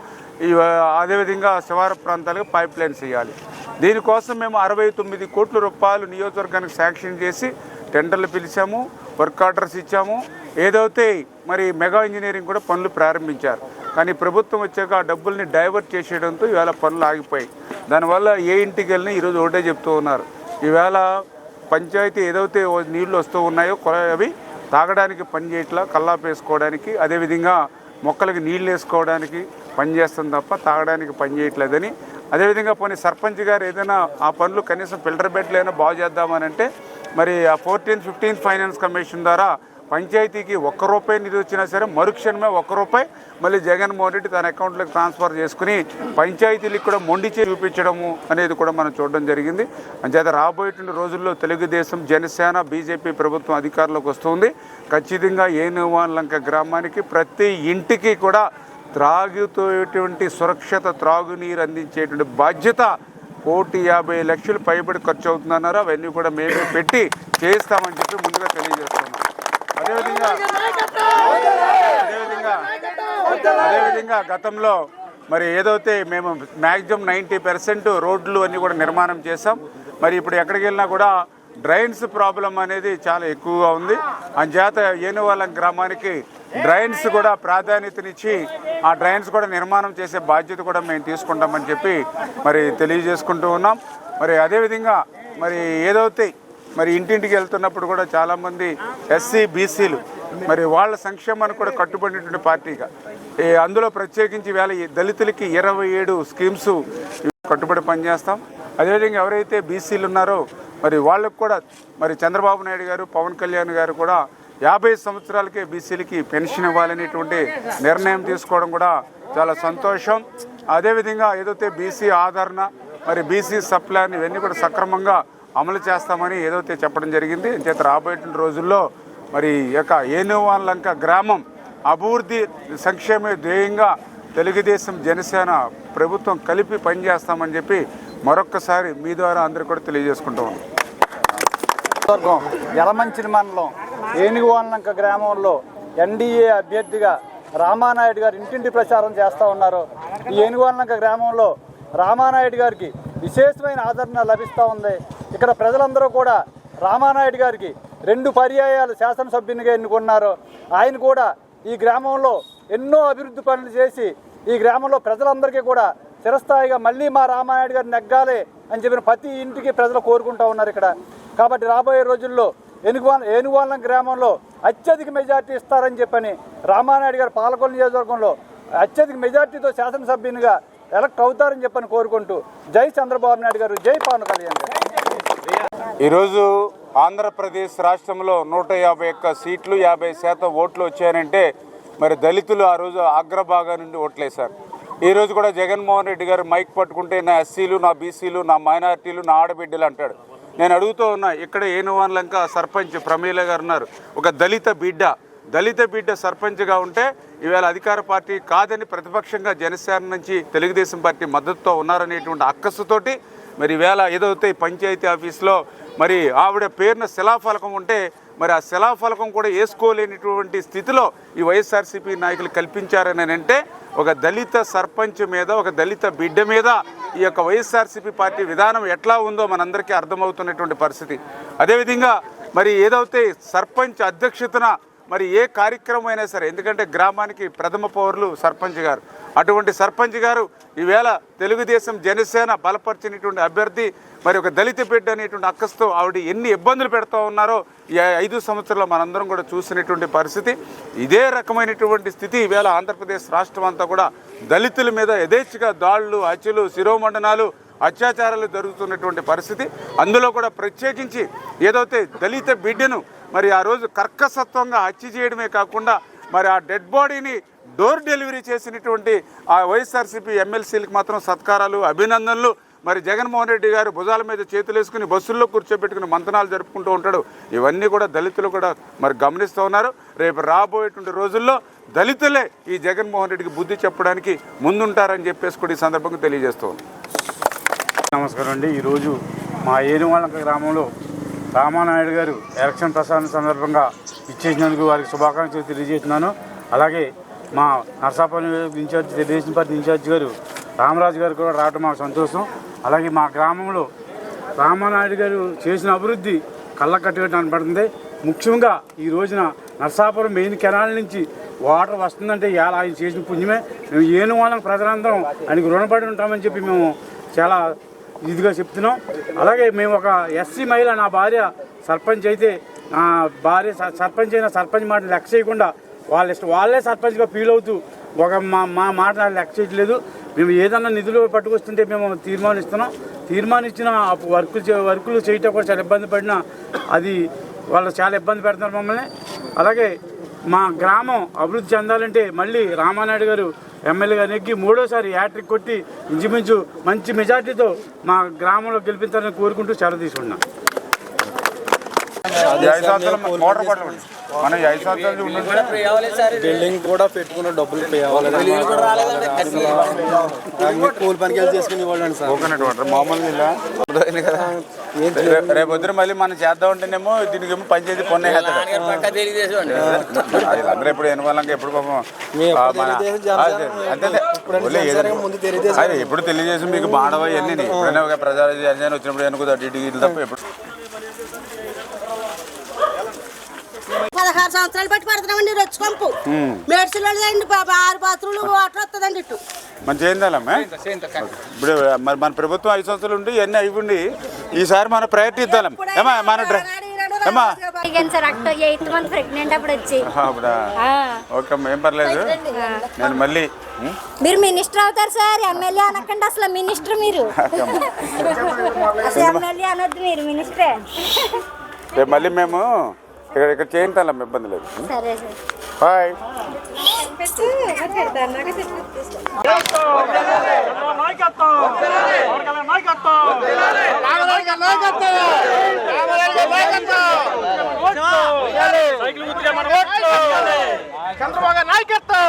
అదేవిధంగా శివారు ప్రాంతాలకు పైప్ లైన్స్ వేయాలి. దీనికోసం మేము 69 కోట్ల రూపాయలు నియోజకవర్గానికి శాంక్షన్ చేసి టెండర్లు పిలిచాము, వర్క్ ఆర్డర్స్ ఇచ్చాము. ఏదైతే మరి మెగా ఇంజనీరింగ్ కూడా పనులు ప్రారంభించారు. కానీ ప్రభుత్వం వచ్చాక ఆ డబ్బుల్ని డైవర్ట్ చేసేయడంతో ఈవేళ పనులు ఆగిపోయాయి. దానివల్ల ఏ ఇంటికి వెళ్ళినా ఈరోజు ఒకటే చెప్తూ ఉన్నారు, ఈవేళ పంచాయతీ ఏదైతే నీళ్లు వస్తూ ఉన్నాయో అవి తాగడానికి పని చేయట్లా, కల్లాపు వేసుకోవడానికి, అదేవిధంగా మొక్కలకి నీళ్ళు వేసుకోవడానికి పని చేస్తుంది తప్ప తాగడానికి పని చేయట్లేదని. అదేవిధంగా పోనీ సర్పంచ్ గారు ఏదైనా ఆ పనులు కనీసం ఫిల్టర్ బెడ్లైనా బాగు చేద్దామని అంటే మరి ఆ 14th 15th ఫైనాన్స్ కమిషన్ ద్వారా పంచాయతీకి ₹1 నిధి వచ్చినా సరే మరుక్షణమే ₹1 మళ్ళీ జగన్మోహన్ రెడ్డి తన అకౌంట్లోకి ట్రాన్స్ఫర్ చేసుకుని పంచాయతీలకు కూడా మొండిచే చూపించడము అనేది కూడా మనం చూడడం జరిగింది. అంచేత రాబోయేటువంటి రోజుల్లో తెలుగుదేశం, జనసేన, బీజేపీ ప్రభుత్వం అధికారంలోకి వస్తుంది. ఖచ్చితంగా ఏనువాన్లంక గ్రామానికి ప్రతి ఇంటికి కూడా త్రాగుతోటువంటి సురక్షిత త్రాగునీరు అందించేటువంటి బాధ్యత ₹150,00,000 పైబడి ఖర్చు అవుతుందన్నారు. అవన్నీ కూడా మేమే పెట్టి చేస్తామని చెప్పి ముందుగా తెలియజేస్తున్నాం. అదేవిధంగా గతంలో మరి ఏదైతే మేము మ్యాక్సిమం 90% రోడ్లు అన్నీ కూడా నిర్మాణం చేసాం. మరి ఇప్పుడు ఎక్కడికి వెళ్ళినా కూడా డ్రైన్స్ ప్రాబ్లం అనేది చాలా ఎక్కువగా ఉంది. అంచేత ఏనువాలం గ్రామానికి డ్రైన్స్ కూడా ప్రాధాన్యతనిచ్చి ఆ డ్రైన్స్ కూడా నిర్మాణం చేసే బాధ్యత కూడా మేము తీసుకుంటామని చెప్పి మరి తెలియజేసుకుంటూ ఉన్నాం. మరి అదేవిధంగా మరి ఏదైతే మరి ఇంటింటికి వెళ్తున్నప్పుడు కూడా చాలామంది ఎస్సీ, బీసీలు మరి వాళ్ళ సంక్షేమానికి కూడా కట్టుబడినటువంటి పార్టీగా అందులో ప్రత్యేకించి వేళ దళితులకి 27 స్కీమ్స్ కట్టుబడి పనిచేస్తాం. అదేవిధంగా ఎవరైతే బీసీలు ఉన్నారో మరి వాళ్ళకు కూడా మరి చంద్రబాబు నాయుడు గారు, పవన్ కళ్యాణ్ గారు కూడా 50 సంవత్సరాలకే బీసీలకి పెన్షన్ ఇవ్వాలనేటువంటి నిర్ణయం తీసుకోవడం కూడా చాలా సంతోషం. అదేవిధంగా ఏదైతే బీసీ ఆదరణ మరి బీసీ సప్లాన్ ఇవన్నీ కూడా సక్రమంగా అమలు చేస్తామని ఏదైతే చెప్పడం జరిగింది. చేత రాబోయే రోజుల్లో మరి యొక్క ఏనువాన్లంక గ్రామం అభివృద్ధి సంక్షేమ ధ్యేయంగా తెలుగుదేశం, జనసేన ప్రభుత్వం కలిపి పనిచేస్తామని చెప్పి మరొక్కసారి మీ ద్వారా అందరూ కూడా తెలియజేసుకుంటూ ఉన్నాం.
యలమంచిలి మండలం ఏనుగువాన్లంక గ్రామంలో ఎన్డీఏ అభ్యర్థిగా రామానాయుడు గారు ఇంటింటి ప్రచారం చేస్తూ ఉన్నారు. ఈ ఏనుగువాన్లంక గ్రామంలో రామానాయుడు గారికి విశేషమైన ఆదరణ లభిస్తూ ఉంది. ఇక్కడ ప్రజలందరూ కూడా రామానాయుడు గారికి 2 పర్యాయాలు శాసనసభ్యునిగా ఎన్నుకున్నారు. ఆయన కూడా ఈ గ్రామంలో ఎన్నో అభివృద్ధి పనులు చేసి ఈ గ్రామంలో ప్రజలందరికీ కూడా చిరస్థాయిగా మళ్ళీ మా రామానాయుడు గారు నెగ్గాలి అని చెప్పిన ప్రతి ఇంటికి ప్రజలు కోరుకుంటూ ఉన్నారు ఇక్కడ. కాబట్టి రాబోయే రోజుల్లో ఏనుగువాలం గ్రామంలో అత్యధిక మెజార్టీ ఇస్తారని చెప్పని రామానాయుడు గారు పాలకొల్లు నియోజకవర్గంలో అత్యధిక మెజార్టీతో శాసనసభ్యునిగా ఎలక్ట్ అవుతారని చెప్పని కోరుకుంటూ జై చంద్రబాబు నాయుడు గారు, జై పవన్ కళ్యాణ్ గారు.
ఈరోజు ఆంధ్రప్రదేశ్ రాష్ట్రంలో 151 సీట్లు 50% ఓట్లు వచ్చాయంటే మరి దళితులు ఆ రోజు అగ్రభాగా నుండి ఓట్లేశారు. ఈరోజు కూడా జగన్మోహన్ రెడ్డి గారు మైక్ పట్టుకుంటే నా ఎస్సీలు, నా బీసీలు, నా మైనారిటీలు, నా ఆడబిడ్డలు అంటాడు. నేను అడుగుతూ ఉన్నా, ఇక్కడ ఏనువాన్లంక సర్పంచ్ ప్రమీల గారు ఉన్నారు, ఒక దళిత బిడ్డ సర్పంచ్గా ఉంటే ఈవేళ అధికార పార్టీ కాదని ప్రతిపక్షంగా జనసేన నుంచి తెలుగుదేశం పార్టీ మద్దతుతో ఉన్నారనేటువంటి అక్కసుతోటి మరి ఈవేళ ఏదైతే పంచాయతీ ఆఫీస్లో మరి ఆవిడ పేరున శిలాఫలకం ఉంటే మరి ఆ శిలాఫలకం కూడా వేసుకోలేనిటువంటి స్థితిలో ఈ వైఎస్ఆర్సీపీ నాయకులు కల్పించారని అంటే ఒక దళిత సర్పంచ్ మీద, ఒక దళిత బిడ్డ మీద ఈ యొక్క వైఎస్ఆర్సీపీ పార్టీ విధానం ఎట్లా ఉందో మనందరికీ అర్థమవుతున్నటువంటి పరిస్థితి. అదేవిధంగా మరి ఏదైతే సర్పంచ్ అధ్యక్షతన మరి ఏ కార్యక్రమం అయినా సరే, ఎందుకంటే గ్రామానికి ప్రథమ పౌరులు సర్పంచ్ గారు, అటువంటి సర్పంచ్ గారు ఈవేళ తెలుగుదేశం, జనసేన బలపరిచినటువంటి అభ్యర్థి మరి ఒక దళిత బిడ్డ అనేటువంటి అక్కస్తో ఆవిడ ఎన్ని ఇబ్బందులు పెడతా ఉన్నారో ఈ 5 సంవత్సరాల్లో మనందరం కూడా చూసినటువంటి పరిస్థితి. ఇదే రకమైనటువంటి స్థితి ఈవేళ ఆంధ్రప్రదేశ్ రాష్ట్రం అంతా కూడా దళితుల మీద యథేచ్ఛగా దాడులు, హత్యలు, శిరోమండనాలు, అత్యాచారాలు జరుగుతున్నటువంటి పరిస్థితి. అందులో కూడా ప్రత్యేకించి ఏదైతే దళిత బిడ్డను మరి ఆ రోజు కర్కసత్వంగా హత్య చేయడమే కాకుండా మరి ఆ డెడ్ బాడీని డోర్ డెలివరీ చేసినటువంటి ఆ వైఎస్ఆర్సీపీ ఎమ్మెల్సీలకు మాత్రం సత్కారాలు, అభినందనలు. మరి జగన్మోహన్ రెడ్డి గారు భుజాల మీద చేతులు వేసుకుని బస్సుల్లో కూర్చోబెట్టుకుని మంతనాలు జరుపుకుంటూ ఉంటాడు. ఇవన్నీ కూడా దళితులు కూడా మరి గమనిస్తూ ఉన్నారు. రేపు రాబోయేటువంటి రోజుల్లో దళితులే ఈ జగన్మోహన్ రెడ్డికి బుద్ధి చెప్పడానికి ముందుంటారని చెప్పేసి కూడా ఈ సందర్భంగా తెలియజేస్తూ ఉంది.
నమస్కారం అండి. ఈరోజు మా ఏనువాలంక గ్రామంలో రామానాయుడు గారు ఎలక్షన్ ప్రచారం సందర్భంగా ఇచ్చేసినందుకు వారికి శుభాకాంక్షలు తెలియజేస్తున్నాను. అలాగే మా నర్సాపల్లి ఇన్ఛార్జ్, తెలుగుదేశం పార్టీ ఇన్ఛార్జ్ గారు రామరాజు గారు కూడా రావడం మాకు సంతోషం. అలాగే మా గ్రామంలో రామానాయుడు గారు చేసిన అభివృద్ధి కళ్ళ కట్టుగా కనపడుతుంది. ముఖ్యంగా ఈ రోజున నరసాపురం మెయిన్ కెనాల్ నుంచి వాటర్ వస్తుందంటే ఇవాళ ఆయన చేసిన పుణ్యమే. మేము ఏను వాళ్ళకి ప్రజలందరం ఆయనకు రుణపడి ఉంటామని చెప్పి మేము చాలా ఇదిగా చెప్తున్నాం. అలాగే మేము ఒక ఎస్సీ మహిళ, నా భార్య సర్పంచ్ అయితే నా భార్య సర్పంచ్ అయినా సర్పంచ్ మాట లెక్క చేయకుండా వాళ్ళే సర్పంచ్గా ఫీల్ అవుతూ ఒక మా మాట లెక్క చేయట్లేదు. మేము ఏదన్నా నిధులు పట్టుకొస్తుంటే మేము తీర్మానించిన వర్కులు చేయటం కూడా చాలా ఇబ్బంది పడినా అది వాళ్ళు చాలా ఇబ్బంది పెడుతున్నారు మమ్మల్ని. అలాగే మా గ్రామం అభివృద్ధి చెందాలంటే మళ్ళీ రామానాయుడు గారు ఎమ్మెల్యేగా నెగ్గి 3వ సారి హ్యాట్రిక్ కొట్టి ఇంచుమించు మంచి మెజార్టీతో మా గ్రామంలో గెలిపించాలని కోరుకుంటూ సెలవు తీసుకున్నాం.
మనం 5 సంవత్సరాలు
బిల్డింగ్ కూడా పెట్టుకున్న డబ్బులు పే అవ్వాలి. కూలి పనికి వెళ్ళి చేసుకుని ఇవ్వాలండి సార్.
మామూలుగా కదా. రేపు వద్దు మళ్ళీ మనం చేద్దాం ఉంటేనేమో దీనికేమో పంచాయతీ పొన్న అందరూ ఎప్పుడు ఎన్నుకోవాలంటే ఎప్పుడు పాపం అంతే ఎప్పుడు తెలియజేసి మీకు బాడవ అన్నీ ఎప్పుడైనా ఒక ప్రజా వచ్చినప్పుడు ఎన్నుకుందా డ్యూటీకి తప్ప ఎప్పుడు
16 సంవత్సరాలు బట్టి పడుతున్నామండి. రొచ్చు పంపు మెడిసిన్ 6 బాత్రూమ్లు వాటర్ వస్తుందండి. ఇటు
మంచిగా ఏందాలమ్మా. ఇప్పుడు మరి మన ప్రభుత్వం 5 సంవత్సరాలు ఉండి ఇవన్నీ అయిపోండి. ఈసారి మనం ప్రయత్నం ఇద్దాం ఏమా మన ఓకే ఏం పర్లేదు. నేను మళ్ళీ
మీరు మినిస్టర్ అవుతారు సార్, ఎమ్మెల్యే అనకండి. అసలు మినిస్టర్ మీరు, అసలు ఎమ్మెల్యే అనొద్దు, మీరు మినిస్టరే.
రేపు మళ్ళీ మేము ఇక్కడ చేయించాలమ్మా, ఇబ్బంది లేదు.
సరే సార్,
బాయ్.
చంద్రబాబు నాయకత్వం,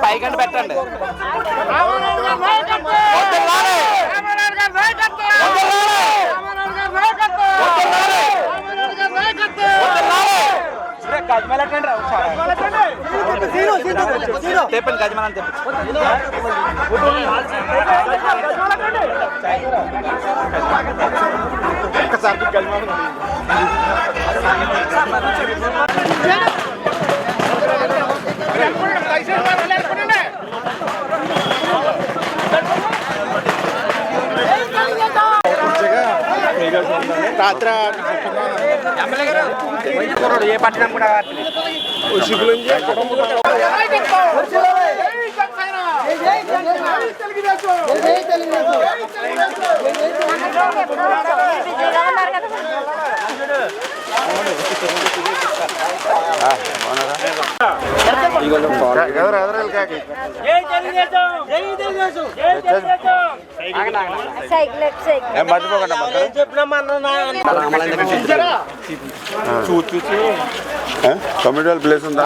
పైకండి పెట్టండి.
రాత్రి ఏ పట్టణం కూడా
కమ్యూనిటీ ప్లేస్ ఉందా?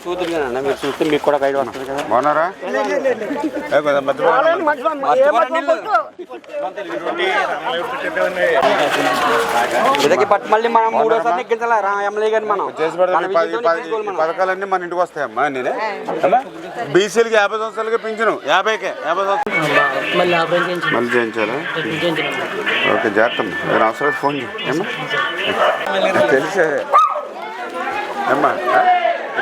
చూద్దాం, మీరు చూస్తే మీకు కూడా గైడ్ వస్తుంది కదా.
బాగున్నారా?
ఇదకి పట్టు మళ్ళీ మనం 3వ సారి ఎక్కించాలి ఎమ్మెల్యే గారిని. మనం
పథకాలన్నీ మన ఇంటికి వస్తాయమ్మా. నేనే బీసీలకి 50 సంవత్సరాలకి పింఛను 50 సంవత్సరాలు మళ్ళీ చేయించాలా? ఓకే, జాగ్రత్త. మీరు అవసరం ఫోన్ చేయమ్మా. తెలిసే అమ్మా,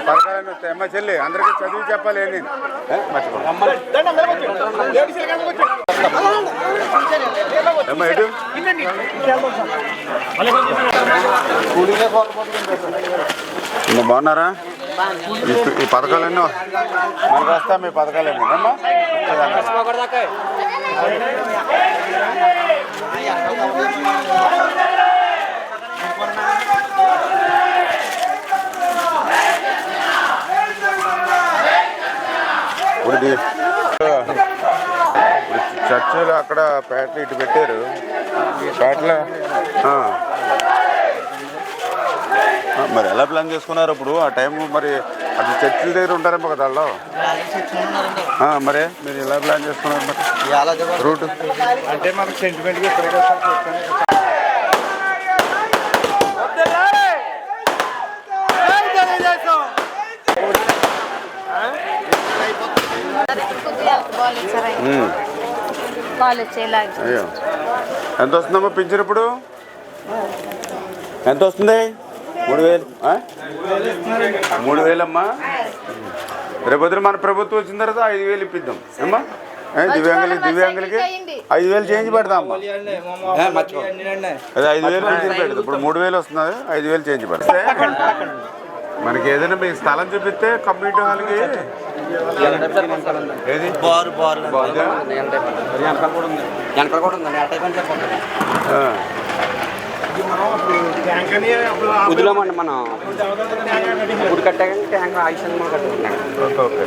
పథకాలన్నీ వస్తాయి అమ్మ చెల్లి అందరికీ చదివి చెప్పాలి నేను మర్చిపోండి అమ్మ ఎటు బాగున్నారా ఈ పథకాలన్నీ మనకు వస్తా మీ పథకాలన్నీ అమ్మా ఇప్పుడు చర్చిలో అక్కడ పేటలు ఇటు పెట్టారు పేటలో మరి ఎలా ప్లాన్ చేసుకున్నారు ఇప్పుడు ఆ టైం మరి అటు చర్చిల దగ్గర ఉంటారేమో కదా వాళ్ళు మరి మీరు ఎలా ప్లాన్ చేసుకున్నారు మరి రూట్
అంటే మనకు సెంటిమెంట్గా
అయ్యో ఎంత వస్తుందమ్మా పింఛన్ ఇప్పుడు ఎంత వస్తుంది 3000 3,000 అమ్మా రేపొద్దున మన ప్రభుత్వం వచ్చిన తర్వాత 5,000 ఇప్పిద్దాం అమ్మా దివ్యాంగులకి 5,000 చేంజ్ పెడదాం అమ్మా అదే 5,000 చేంజ్ పెడదాం ఇప్పుడు 3,000 వస్తుంది 5,000 చేంజ్ పెడతాం మనకి ఏదైనా మీకు స్థలం చూపిస్తే కమ్యూనిటీ హాల్కి ఏది
వదిలేమండి మనం ఇప్పుడు కట్టాక ట్యాంక్ ఆయుష్
ఓకే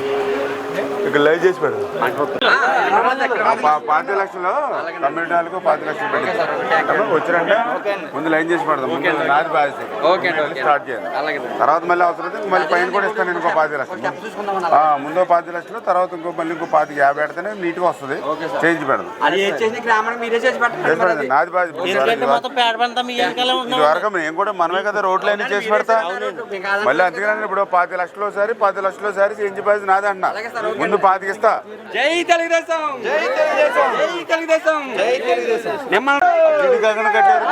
ఇక్కడ లైవ్ చేసి పెడదాం 5 లక్షలు కమ్యూనిటీ హాల్కు 5 లక్షలు పెడతాం వచ్చినంటే ముందు లైన్ చేసి పెడదాం నాది బాధ్యత స్టార్ట్ చేయాలి తర్వాత మళ్ళీ అవసరం మళ్ళీ పైన కూడా ఇస్తాను ఇంకో 5 లక్షలు ముందు 5 లక్షలు తర్వాత ఇంకో మళ్ళీ ఇంకో 50 పెడితేనే నీట్గా వస్తుంది చేంజ్ పెడదాం నాది బాధ్యత వరకు మేము కూడా మనమే కదా రోడ్లు అన్ని చేసి పెడతా మళ్ళీ అందుకని ఇప్పుడు 5 లక్షలు ఒకసారి 10 లక్షలు ఒకసారి చేంజ్ బాధ్యత నాది అంటున్నా ముందు 5 ఇస్తా
జై తెలుగుదేశం జై తెలుగుదేశం జై తెలుగుదేశం జై తెలుగుదేశం
కట్టారు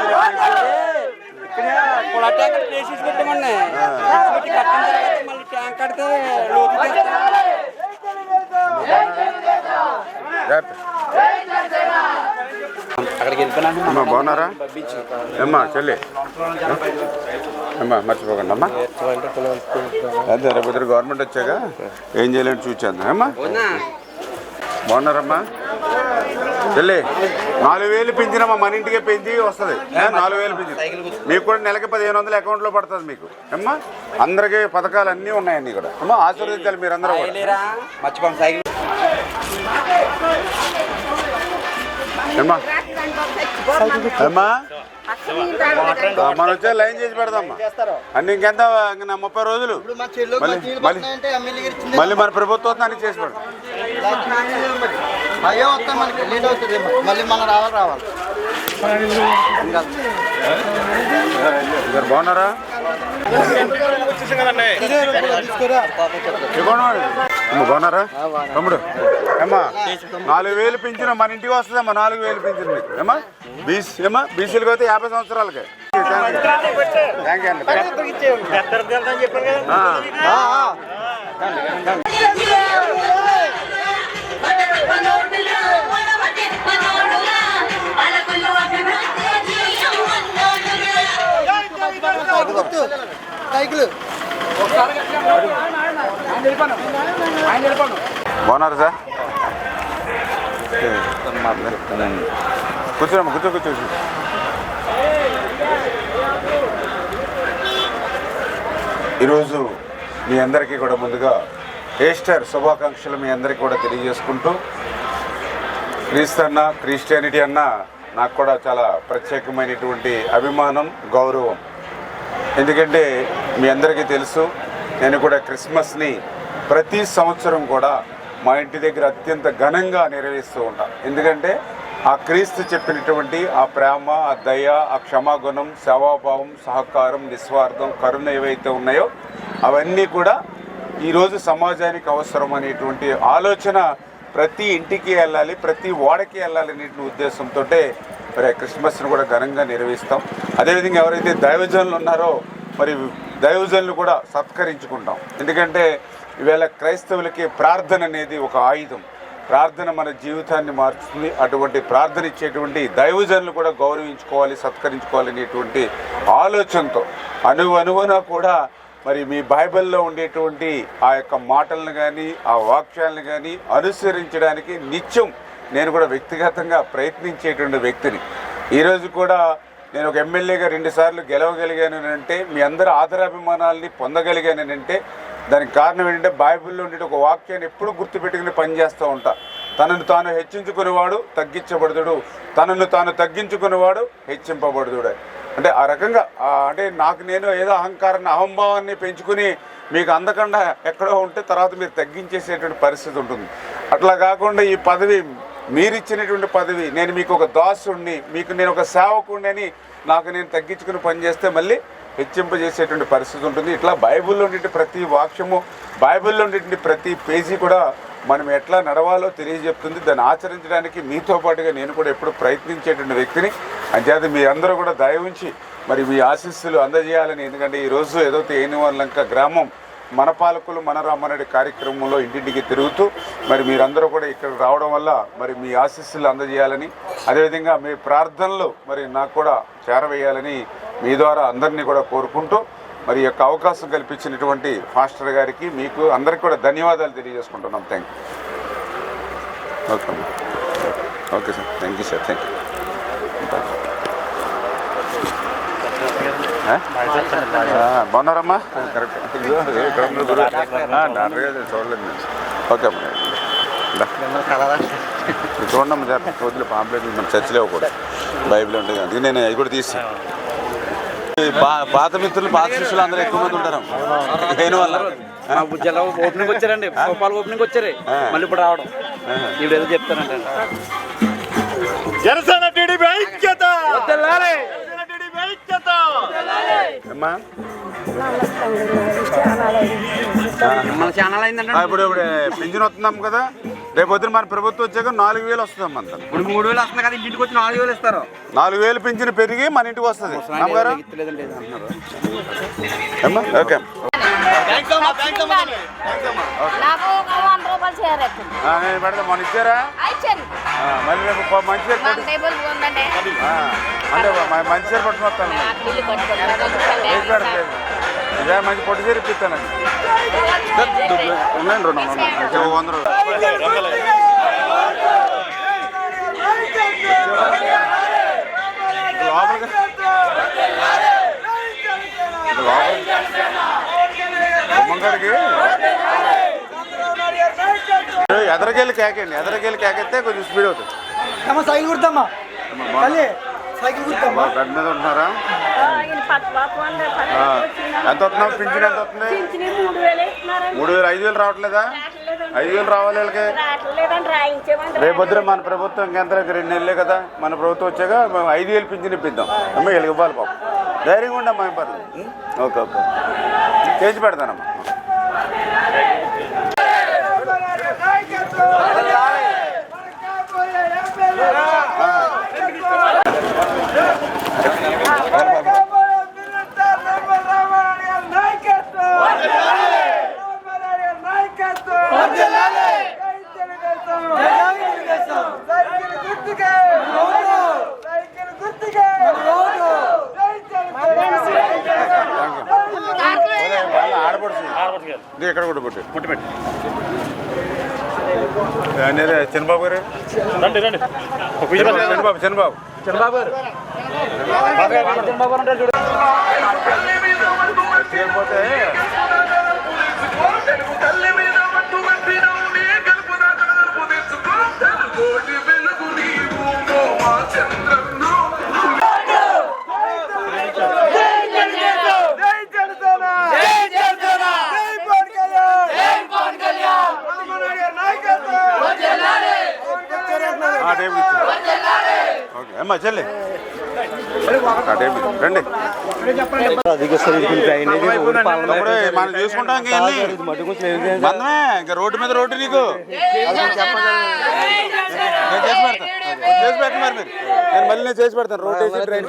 అమ్మా బాగున్నారా అమ్మా చెల్లి అమ్మా మర్చిపోకండి అమ్మా అదే రేపు గవర్నమెంట్ వచ్చాక ఏం చేయాలని చూచాను అమ్మా బాగున్నారమ్మా చెల్లి 4,000 పెంచినమ్మా మన ఇంటికే పెంచి వస్తుంది 4,000 పెంచింది మీకు కూడా నెలకి 1,500 అకౌంట్లో పడుతుంది మీకు అమ్మా అందరికీ పథకాలు అన్నీ ఉన్నాయండి కూడా అమ్మా ఆశీర్వదించాలి మీరందరూ అమ్మా అమ్మా మనం వచ్చే లైన్ చేసి పెడదామ్మా అన్ని ఇంకెంత 30 రోజులు మళ్ళీ మన ప్రభుత్వం అన్ని చేసి పెడతాం బాగున్నారా బాగున్నారా తమ్ముడు ఏమ్మా 4,000 పింఛను మన ఇంటికి వస్తుందమ్మా 4,000 పింఛను మీకు ఏమ్మా ఏమ్మా బీసీలకు అయితే 50 సంవత్సరాలకి థ్యాంక్ యూ బాగున్నారు సార్ కూర్చోమ్మా కూర్చో ఈరోజు మీ అందరికీ కూడా ముందుగా ఈస్టర్ శుభాకాంక్షలు మీ అందరికీ కూడా తెలియజేసుకుంటూ క్రిస్టియానిటీ అన్న నాకు కూడా చాలా ప్రత్యేకమైనటువంటి అభిమానం గౌరవం. ఎందుకంటే మీ అందరికీ తెలుసు నేను కూడా క్రిస్మస్ని ప్రతి సంవత్సరం కూడా మా ఇంటి దగ్గర అత్యంత ఘనంగా నిర్వహిస్తూ ఉంటాను. ఎందుకంటే ఆ క్రీస్తు చెప్పినటువంటి ఆ ప్రేమ, ఆ దయ, ఆ క్షమాగుణం, సేవాభావం, సహకారం, నిస్వార్థం, కరుణ ఏవైతే ఉన్నాయో అవన్నీ కూడా ఈరోజు సమాజానికి అవసరం అనేటువంటి ఆలోచన ప్రతి ఇంటికి వెళ్ళాలి, ప్రతి వాడకి వెళ్ళాలి అనే ఉద్దేశంతో మరి క్రిస్మస్ను కూడా ఘనంగా నిర్వహిస్తాం. అదేవిధంగా ఎవరైతే దైవజనులు ఉన్నారో మరి దైవజనులు కూడా సత్కరించుకుంటాం. ఎందుకంటే ఈవేళ క్రైస్తవులకి ప్రార్థన అనేది ఒక ఆయుధం. ప్రార్థన మన జీవితాన్ని మార్చుతుంది. అటువంటి ప్రార్థన ఇచ్చేటువంటి దైవజనులు కూడా గౌరవించుకోవాలి, సత్కరించుకోవాలి అనేటువంటి ఆలోచనతో అనువనువున కూడా మరి మీ బైబిల్లో ఉండేటువంటి ఆ యొక్క మాటలను కానీ ఆ వాక్యాలను కానీ అనుసరించడానికి నిత్యం నేను కూడా వ్యక్తిగతంగా ప్రయత్నించేటువంటి వ్యక్తిని. ఈరోజు కూడా నేను ఒక ఎమ్మెల్యేగా 2 సార్లు గెలవగలిగానంటే, మీ అందరి ఆదరాభిమానాల్ని పొందగలిగానంటే దానికి కారణం ఏంటంటే బైబిల్లో ఉండే ఒక వాక్యాన్ని ఎప్పుడూ గుర్తుపెట్టుకుని పనిచేస్తూ ఉంటా. తనను తాను హెచ్చించుకునేవాడు తగ్గించబడుదుడు, తనను తాను తగ్గించుకునేవాడు హెచ్చింపబడుదుడు. అంటే ఆ రకంగా అంటే నాకు నేను ఏదో అహంకారాన్ని అహంభావాన్ని పెంచుకుని మీకు అందకుండా ఎక్కడో ఉంటే తర్వాత మీరు తగ్గించేసేటువంటి పరిస్థితి ఉంటుంది. అట్లా కాకుండా ఈ పదవి మీరిచ్చినటువంటి పదవి, నేను మీకు ఒక దాసుడిని, మీకు నేను ఒక సేవకుడిని అని నాకు నేను తగ్గించుకుని పనిచేస్తే మళ్ళీ హెచ్చింపజేసేటువంటి పరిస్థితి ఉంటుంది. ఇట్లా బైబిల్లో ఉండే ప్రతి వాక్యము, బైబిల్లో ఉండే ప్రతి పేజీ కూడా మనం ఎట్లా నడవాలో తెలియజెప్తుంది. దాన్ని ఆచరించడానికి మీతో పాటుగా నేను కూడా ఎప్పుడు ప్రయత్నించేటువంటి వ్యక్తిని. అంచేత మీ అందరూ కూడా దయ ఉంచి మరి మీ ఆశీస్సులు అందజేయాలని. ఎందుకంటే ఈరోజు ఏదో ఏనుగులంక గ్రామం మన పాలకులు మన రామారెడ్డి కార్యక్రమంలో ఇంటింటికి తిరుగుతూ మరి మీరందరూ కూడా ఇక్కడ రావడం వల్ల మరి మీ ఆశీస్సులు అందజేయాలని, అదేవిధంగా మీ ప్రార్థనలు మరి నాకు కూడా చేరవేయాలని మీ ద్వారా అందరినీ కూడా కోరుకుంటూ మరి యొక్క అవకాశం కల్పించినటువంటి మాస్టర్ గారికి మీకు అందరికీ కూడా ధన్యవాదాలు తెలియజేసుకుంటున్నాం. Thank you. Okay okay sir, thank you sir, thank you. బాగున్నారమ్మా? కరెక్ట్. డాక్టర్ గారు చూడలేదు. ఓకే అమ్మా, చూడమ్మా జాగ్రత్త. వదిలే పాంప్లెట్ మన చర్చిలో కూడా బైబిల్ ఉంటుంది. అందుకే నేను అది కూడా తీసాను. పాత మిత్రులు, పాత శిష్యులు అందరూ ఎక్కువ మంది ఉంటారు. దేని వల్ల
ఓపెనింగ్ వచ్చారండి, ఓపెనింగ్ వచ్చారు, మళ్ళీ ఇప్పుడు రావడం. ఇప్పుడు ఏదో చెప్తానంటే
జనసేన టీడీపీ ఐక్యత.
ఇప్పుడు పింఛన్ వస్తున్నాం కదా, రేపు పొద్దున మన ప్రభుత్వం వచ్చాక 4,000 వస్తుందమ్మా.
ఇప్పుడు 3,000 వస్తుంది కదా, ఇంటికి వచ్చి 4,000 ఇస్తారు.
4,000 పింఛన్ పెరిగి మన ఇంటికి వస్తుంది. నమ్మగారు? ఓకే. నేను పెడతా. మొన్న ఇచ్చారా? మళ్ళీ రేపు మంచి అంటే మంచి చీర పట్టుకుని వస్తాను. పెడతలేదు. ఇదే మంచి పొట్టి చీర ఇప్పిస్తానండి. ఉన్నాయండి 200 గుమ్మంగాడికి ఎదరకెళ్ళి కేకండి. ఎదరకెళ్ళి కేకెత్తే కొంచెం స్పీడ్ అవుతుంది.
సైకిల్ కుడతామా? సైకిల్ కుడతామా?
గడ్డ మీద ఉంటున్నారా? ఎంత వస్తున్నావు? పింఛన్ ఎంత వస్తుంది? 3,000. 5,000 రావట్లేదా? 5,000 రావాలి వీళ్ళకి. రేపు వద్దురే మన ప్రభుత్వం ఇంకెంత 2 నెలలే కదా మన ప్రభుత్వం వచ్చాక 5,000 పింఛన్ ఇప్పిద్దాం. అమ్మ వీళ్ళకి ఇవ్వాలి పాపం. ధైర్యంగా ఉండమ్మా, ఏం పర్లేదు. ఓకే ఓకే, చేసి పెడతానమ్మా. ఇక్కడ కూడా పుట్టి చంద్రబాబు గారు చంద్రబాబు గారు చేయకపోతే అమ్మా చెల్లి రండి. మనం చూసుకుంటాం. మనమే ఇంకా రోడ్డు మీద రోడ్డు నీకు నేను చేసి పెడతాను. మరి మీరు నేను మళ్ళీ నేను చేసి పెడతాను. రోడ్డు వేసి ట్రైన్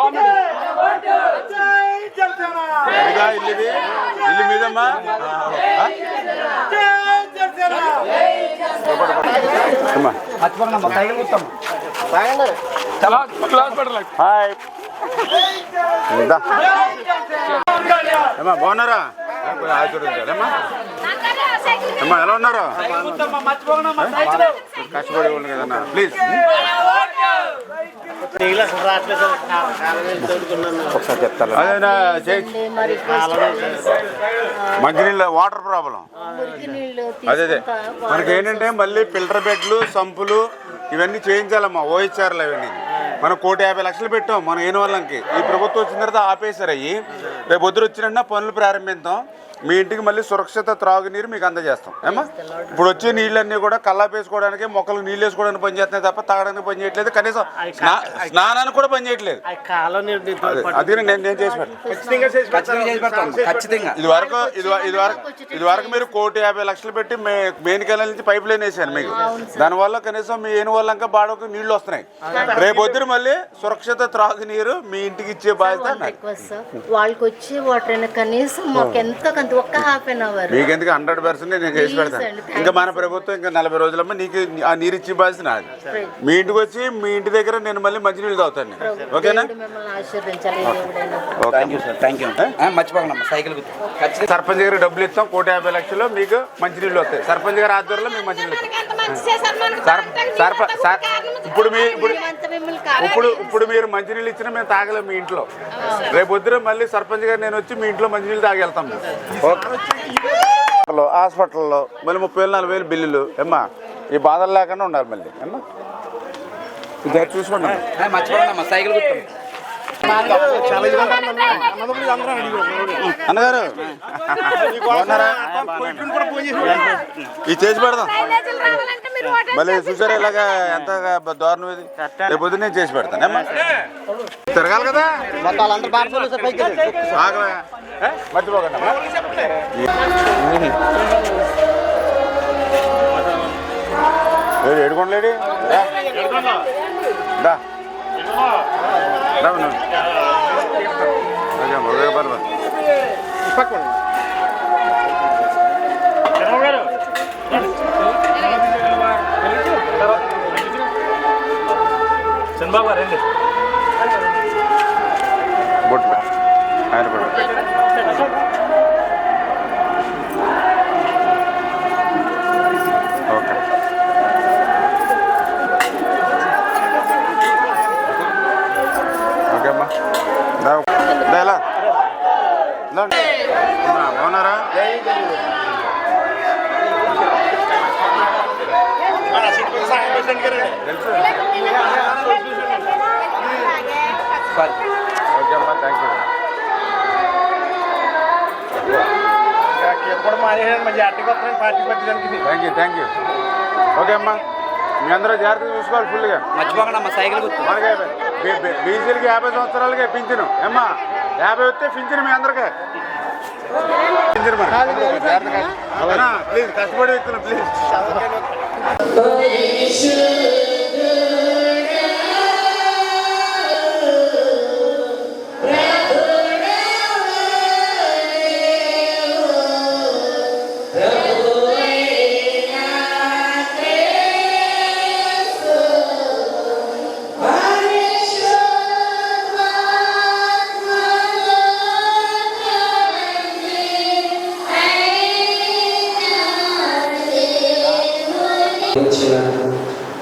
ఉండదండి ఇల్లుది ఇల్లు మీదమ్మా హాయ్ ఏమా బాగున్నారా ఆశీర్వదించారమ్మా అమ్మా ఎలా ఉన్నారు కష్టపడి వాళ్ళు కదన్నా ప్లీజ్ ఒకసారి చెప్తాను అదేనా మంచినీళ్ళ వాటర్ ప్రాబ్లం అదే మనకి ఏంటంటే మళ్ళీ ఫిల్టర్ బెడ్లు సంపులు ఇవన్నీ చేయించాలమ్మా ఓహెచ్ఆర్లు అవన్నీ మనం 1,50,00,000 పెట్టాం మనం ఏను వాళ్ళకి ఈ ప్రభుత్వం వచ్చిన తర్వాత ఆపేశారు అయ్యి రేపు పొద్దురు వచ్చినన్నా పనులు ప్రారంభిద్దాం మీ ఇంటికి మళ్ళీ సురక్షిత త్రాగునీరు మీకు అందజేస్తాం ఏమా ఇప్పుడు వచ్చే నీళ్ళన్నీ కూడా కల్లాపేసుకోవడానికి మొక్కలకు నీళ్ళు వేసుకోవడానికి పనిచేస్తున్నాయి తప్ప తాగడానికి పని చేయట్లేదు కనీసం స్నానానికి కూడా పని చేయట్లేదు అది నేను చేసి పెడతాను ఇది వరకు మీరు 1,50,00,000 పెట్టి మెయిన్ కెనాల్ నుంచి పైప్ లైన్ వేసాను మీకు దానివల్ల కనీసం మీ ఏను వాళ్ళంకా బాడకు నీళ్లు వస్తున్నాయి రేపు పొద్దున మళ్ళీ సురక్షిత త్రాగునీరు మీ ఇంటికి ఇచ్చే బాధ్యత
వాళ్ళకి వచ్చే వాటర్ కనీసం మాకు ఎంత ఒక్క హాఫ్ అన్ అవర్
మీకు ఎందుకు 100% నేను చేసి పెడతాను ఇంకా మన ప్రభుత్వం ఇంకా 40 రోజులమ్మా నీకు ఆ నీరు ఇచ్చే బాధ్యత నాది మీ ఇంటికి వచ్చి మీ ఇంటి దగ్గర నేను మళ్ళీ మంచినీళ్ళు తాగుతాను ఓకేనా సర్పంచ్ గారికి డబ్బులు ఇస్తాం 1,50,00,000 మీకు మంచినీళ్ళు వస్తాయి సర్పంచ్ గారి ఆధ్వర్యంలో మీకు మంచినీళ్ళు ఇస్తాం ఇప్పుడు మీరు మంచినీళ్ళు ఇచ్చినా మేము తాగలేము మీ ఇంట్లో రేపు వద్దున మళ్ళీ సర్పంచ్ గారు నేను వచ్చి మీ ఇంట్లో మంచినీళ్ళు తాగెళ్తాం హాస్పిటల్లో మళ్ళీ 30,000-40,000 బిల్లులు ఏమ్మా ఈ బాధలు లేకుండా ఉండాలి మళ్ళీ ఏమ్మా ఇది చూసుకోండి అన్నగారు ఇది చేసి పెడదాం మళ్ళీ చూసారా ఇలాగా ఎంత దారుణం ఇది రేపు పొద్దున్న నేను చేసి పెడతాను ఏమ్మా తిరగాలి కదా మర్చిపోకండి ఏడుకోండి
చంద్రబాబు గారు రండి
బొట్టు ఆయన కూడా ఓకే ఓకే అమ్మా ఎలా బాగున్నారా ఓకే అమ్మా థ్యాంక్ యూ
ఎప్పుడు మానేసాను మంచి అడ్డకి వస్తున్నాను పార్టీ పట్టడానికి
థ్యాంక్ యూ ఓకే అమ్మా మీ అందరూ జాగ్రత్తగా చూసుకోవాలి ఫుల్గా
మర్చిపోకండి సైకిల్
మనకి బీసీలకి 50 సంవత్సరాలకే పింఛను ఏమ్మా 50 వస్తే పింఛను మీ అందరికీ పింఛను మరి జాగ్రత్తగా ప్లీజ్ కష్టపడి వ్యక్తులు ప్లీజ్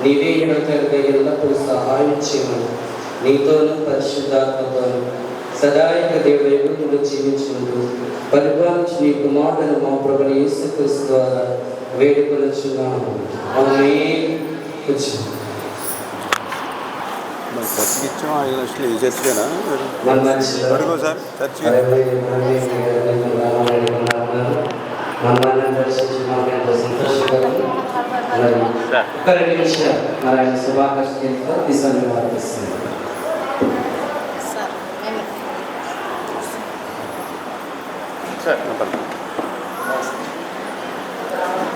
నీవే ఎడతెగక ఎల్లప్పుడూ సహాయం చేయమని నీతోనూ పరిశుద్ధాత్మతోనూ సదాయక దేవుడు జీవించుకుంటూ పరిపాలించి నీ కుమారుడు మా ప్రభువు యేసుక్రీస్తు ద్వారా వేడుకొనుచున్నాము ఆమేన్. నారాయణ శుభాకాంక్షలతో దిశాన్ని వార్పిస్తుంది.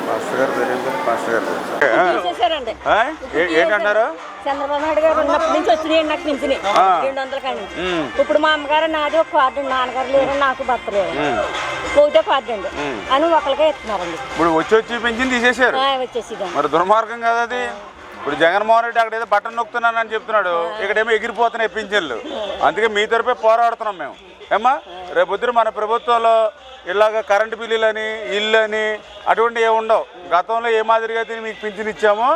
పాస్టర్ గారు పేరేంటి? పాస్టర్ గారు
తీసేశారండి.
ఏంటన్నారు?
చంద్రబాబు నాయుడు గారు ఉన్నప్పటి నుంచి వచ్చినాయి నాకు పింఛని 200 కాడి నుంచి. ఇప్పుడు మా అమ్మగారు నాది ఒక కార్డు, నాన్నగారు లేరు, నాకు భర్త లేరు, ఒకటే కార్డు అండి అని ఒకరికే ఇస్తున్నారండి.
ఇప్పుడు వచ్చి పెంచింది తీసేశారు.
వచ్చేసి
మరి దుర్మార్గం కాదు అది. ఇప్పుడు జగన్మోహన్ రెడ్డి అక్కడ ఏదో బట్టన్ నొక్కుతున్నానని చెప్తున్నాడు, ఇక్కడేమో ఎగిరిపోతున్నాయి పింఛన్లు. అందుకే మీ తరపే పోరాడుతున్నాం మేము. ఏమ్మా రేపొద్దున మన ప్రభుత్వంలో ఇలాగ కరెంటు బిల్లులని, ఇల్లు అని అటువంటి ఏమి ఉండవు. గతంలో ఏ మాదిరిగా అయితే మీకు పింఛన్ ఇచ్చామో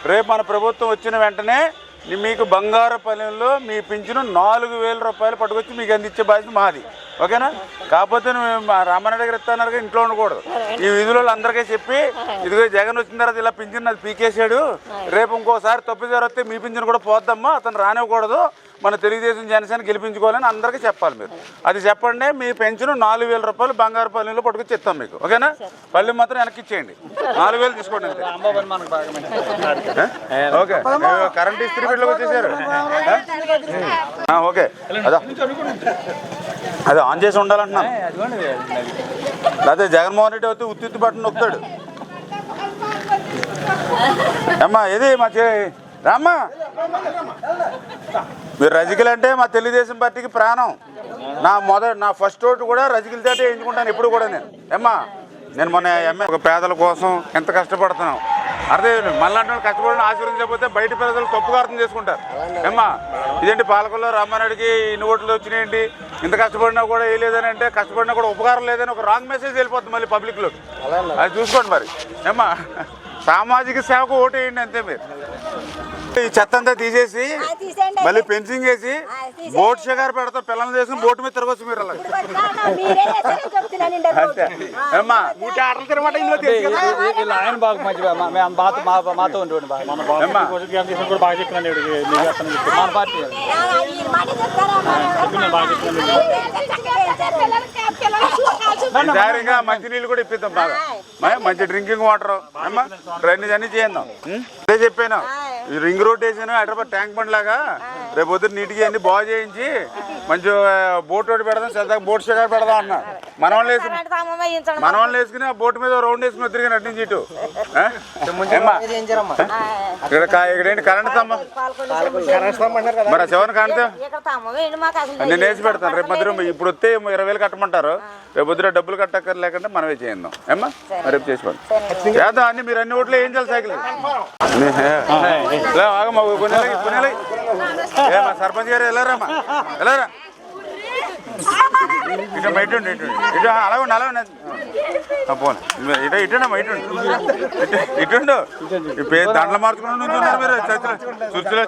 రేపు మన ప్రభుత్వం వచ్చిన వెంటనే మీకు బంగారపల్లెంలో మీ పింఛను 4,000 రూపాయలు పట్టుకొచ్చి మీకు అందించే బాధ్యత మాది. ఓకేనా? కాకపోతే రామారెడ్డి గారు ఇస్తాన్నారు ఇంట్లో ఉండకూడదు. ఈ విధులలో అందరికీ చెప్పి ఇదిగో జగన్ వచ్చిన తర్వాత ఇలా పింఛన్ అది పీకేసాడు, రేపు ఇంకోసారి తప్పిదారు వస్తే మీ పింఛన్ కూడా పోద్దమ్మా, అతను రానివ్వకూడదు, మన తెలుగుదేశం జనసేన గెలిపించుకోవాలని అందరికీ చెప్పాలి. మీరు అది చెప్పండి. మీ పెన్షన్ 4,000 రూపాయలు బంగారు పల్లెంలో పట్టుకొచ్చి ఇస్తాం మీకు. ఓకేనా? పల్లెం మాత్రం వెనక్కి ఇచ్చేయండి, 4,000 తీసుకోండి అంతే. ఓకే, కరెంట్ ఇస్త్రీ బిడ్డలోకి వచ్చేసారు. ఓకే, అదే ఆన్ చేసి ఉండాలంటున్నాను. అదే జగన్మోహన్ రెడ్డి అయితే ఉత్తి బట్టను నొక్కుతాడు. అమ్మా ఏది మా రామ్మా, మీరు రజకిలు అంటే మా తెలుగుదేశం పార్టీకి ప్రాణం. నా ఫస్ట్ ఓటు కూడా రజకిలతోటే వేయించుకుంటాను ఎప్పుడు కూడా నేను. ఏమ్మా నేను మొన్న ఒక పేదల కోసం ఎంత కష్టపడుతున్నాం అర్థం. మళ్ళీ కష్టపడిన ఆశీర్వదించకపోతే బయట పేదలు తప్పుగా అర్థం చేసుకుంటారు. ఏమ్మా ఇదేంటి పాలకుల్లో రామారెడ్డికి ఇన్ని ఓట్లు వచ్చినాయండి, ఇంత కష్టపడినా కూడా వేయలేదని అంటే, కష్టపడినా కూడా ఉపకారం లేదని ఒక రాంగ్ మెసేజ్ వెళ్ళిపోతుంది మళ్ళీ పబ్లిక్లోకి. అది చూసుకోండి మరి. ఏమ్మా సామాజిక సేవకు ఓటు వేయండి అంతే. మీరు ఈ చెత్త అంతా తీసేసి మళ్ళీ ఫెన్సింగ్ వేసి బోట్ షికారు పెడతాం, పిల్లలు చేసుకుని బోటు మీద తిరగచ్చు మీరు. అలా అంతే. ఏమ్మా ఆటలు తిరగమాట ఇందులో
ఆయన బాగా మంచిగా మాతో ఉండేవాడు బాగా చెప్తున్నాను. మన పార్టీ
జారీగా మంచినీళ్ళు కూడా ఇప్పిద్దాం, బాగా మంచి డ్రింకింగ్ వాటర్. అమ్మా డ్రైనేజ్ అన్ని చేద్దాం. అదే చెప్పాను, ఈ రింగ్ రోడ్ వేసాను హైదరాబాద్ ట్యాంక్ బండ్ లాగా, రేపు పొద్దున్న నీట్గా అన్ని బాగు చేయించి మంచి బోట్ రోడ్డు పెడదాం, సరదాగా బోట్ షికారు పెడదాం అన్నా. మన వాళ్ళు వేసుకుని ఆ బోట్ మీద రౌండ్ వేసుకుని తిరిగి నటి నుంచి ఇటు. ఇక్కడ ఏంటి కరెంట్ స్తంభం, మరి శివన్ కాంతే నేను వేసి పెడతాను రేపు మధ్య. ఇప్పుడు వస్తే 20,000 కట్టమంటారు, రేపు పొద్దున డబ్బులు కట్టక్కర్ లేకుండా మనమే చేద్దాం. ఏమ్మా రేపు చేసి పడి చేద్దాం అన్ని. మీరు అన్ని ఓట్లు ఏం చేయాలి సైకిల్ మా సర్పంచ్ గారు వెళ్ళారమ్మా, వెళ్ళారా? ఇటు బయట ఇటు అలాగండి అలాగండి పోను ఇటు ఇటుండమ్మా ఇటుండు. దండలు మార్చుకుంటూ ఉన్నారు మీరు,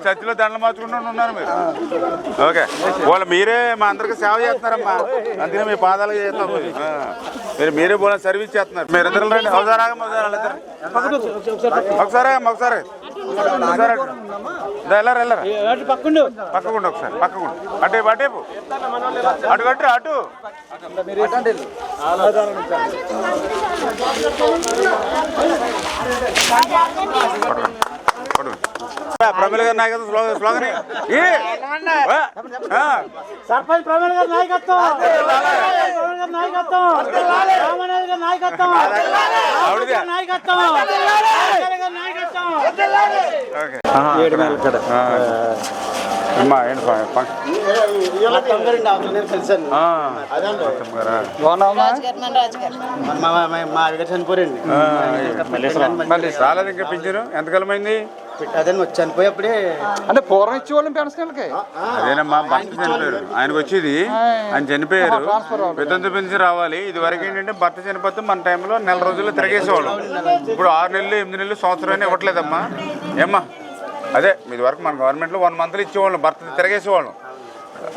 చర్చిలో దండలు మార్చుకుంటూ ఉన్నారు మీరు. ఓకే, వాళ్ళు మీరే మా అందరికి సేవ చేస్తున్నారమ్మా, అందుకని మీ పాదాలు చేస్తాం. మీరే పోలే సర్వీస్ చేస్తున్నారు. మీరు ఇద్దరు రండి, ఒకసారి ఒకసారి వెళ్ళారా పక్కకుండా ఒకసారి పక్కకుండా అటేపు అటు కట్టు అటు. ప్రమిళ గారి నాయకత్వం స్లోగన్
సర్పంచ్ ప్రమిళ గారి నాయకత్వం,
రాలేదు ఇంకా పింఛను ఎంతకాలమైంది?
అదే చనిపోయేప్పుడే
అంటే పూర్వం ఇచ్చేవాళ్ళం పెన్షన్లకి.
అదేనమ్మా భర్త చనిపోయారు, ఆయనకు వచ్చేది ఆయన చనిపోయారు, వితంతు పెన్షన్ రావాలి. ఇది వరకు ఏంటంటే భర్త చనిపోతే మన టైంలో నెల రోజుల్లో తిరగేసేవాళ్ళం. ఇప్పుడు 6 నెలలు 8 నెలలు సంవత్సరం ఇవ్వట్లేదమ్మా. ఏమ్మా అదే ఇది వరకు మన గవర్నమెంట్లో 1 మంత్లో ఇచ్చేవాళ్ళం, భర్త తిరగేసేవాళ్ళం.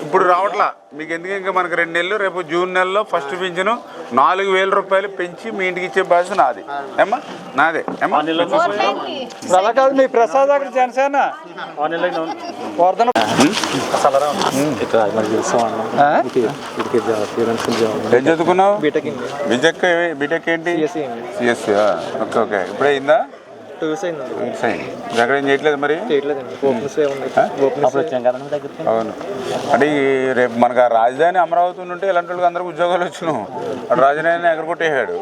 ఇప్పుడు రావట్లా మీకు ఎందుకు. ఇంకా మనకు 2 నెలలు, రేపు జూన్ నెలలో ఫస్ట్ పింఛను 4,000 రూపాయలు పెంచి మీ ఇంటికి ఇచ్చే బాధ్యత నాది. ఏమ్మా నాదే. ఏమ్మా
అలా కాదు, మీ ప్రసాద్ అక్కడ జనసేన
ఏం చదువుకున్నావు? బీటెక్ ఏంటి? సిఎస్సి. ఓకే ఓకే, ఇప్పుడే అయిందా? ఎక్కడ ఏం చేయట్లేదు మరి? అవును, అంటే రేపు మనకు రాజధాని అమరావతి ఉంటే ఇలాంటి వాళ్ళకి అందరికి ఉద్యోగాలు వచ్చినాం. రాజధాని ఎక్కడ కొట్టేసాడు.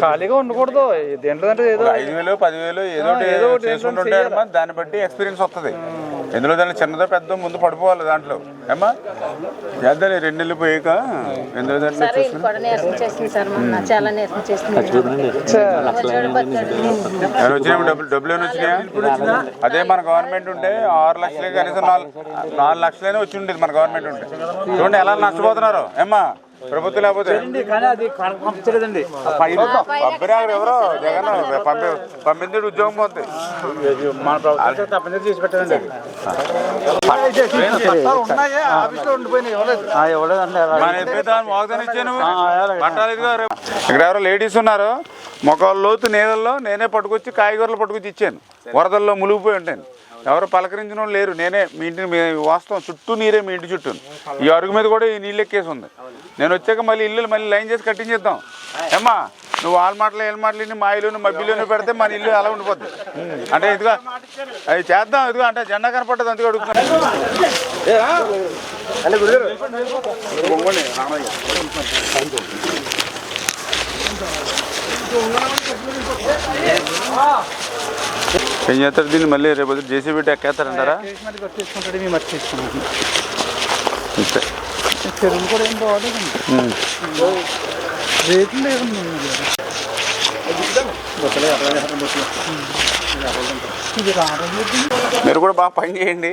ఖాళీగా ఉండకూడదు దేంట్లో అంటే ఏదో
5,000 10,000 ఏదో ఒకటి చేసుకుంటుంటే దాన్ని బట్టి ఎక్స్పీరియన్స్ వస్తుంది. ఎందులో దాంట్లో చిన్నదో పెద్ద ముందు పడిపోవాలి దాంట్లో ఏమ్మా చేద్దాం 2 నెలలు పోయాక ఎందులో దాంట్లో వచ్చినాయి డబ్బులు ఏమైనా వచ్చినాయా? అదే మన గవర్నమెంట్ ఉంటే 6 లక్షలే కనీసం 4 లక్షలైనా వచ్చి ఉండేది మన గవర్నమెంట్ ఉంటే. చూడండి ఎలా నష్టపోతున్నారు ఏమ్మా ప్రభుత్వం లేకపోతే.
పంపించలేదండి
పంపిరారు ఎవరో జగన్ పంపించాడు ఉద్యోగం పోతుంది.
మన ప్రభుత్వం తప్పనిసరి చేసి పెట్టండి.
ఇక్కడ ఎవరో లేడీస్ ఉన్నారు మొక్కల లోతు నీళ్ళల్లో నేనే పట్టుకొచ్చి కాయగూరలు పట్టుకొచ్చి ఇచ్చాను. వరదల్లో మునిగిపోయి ఉంటాను. ఎవరు పలకరించిన వాళ్ళు లేరు. నేనే మీ ఇంటిని వాస్తవం చుట్టూ నీరే మీ ఇంటి చుట్టూ. ఈ అరుగు మీద కూడా ఈ నీళ్ళు ఎక్కేసి ఉంది. నేను వచ్చాక మళ్ళీ ఇల్లు మళ్ళీ లైన్ చేసి కట్టించేద్దాం ఏమ్మా. నువ్వు వాళ్ళ మాటలు ఏళ్ళ మాటలు మా ఇల్లుని మబ్బిలోనే పెడితే మన ఇల్లు అలా ఉండిపోద్ది. అంటే ఇదిగా అవి చేద్దాం ఇదిగో అంటే జెండా కనపడ్డది అందుకే అడుగుతున్నాను. ఏం చేస్తారు దీన్ని మళ్ళీ రేపు జేసీబీ ఎక్కేస్తారంటారా?
చెరువులు కూడా ఏం బాగోలేదండి రేట్లు లేదండి.
మీరు కూడా బాగా పని చేయండి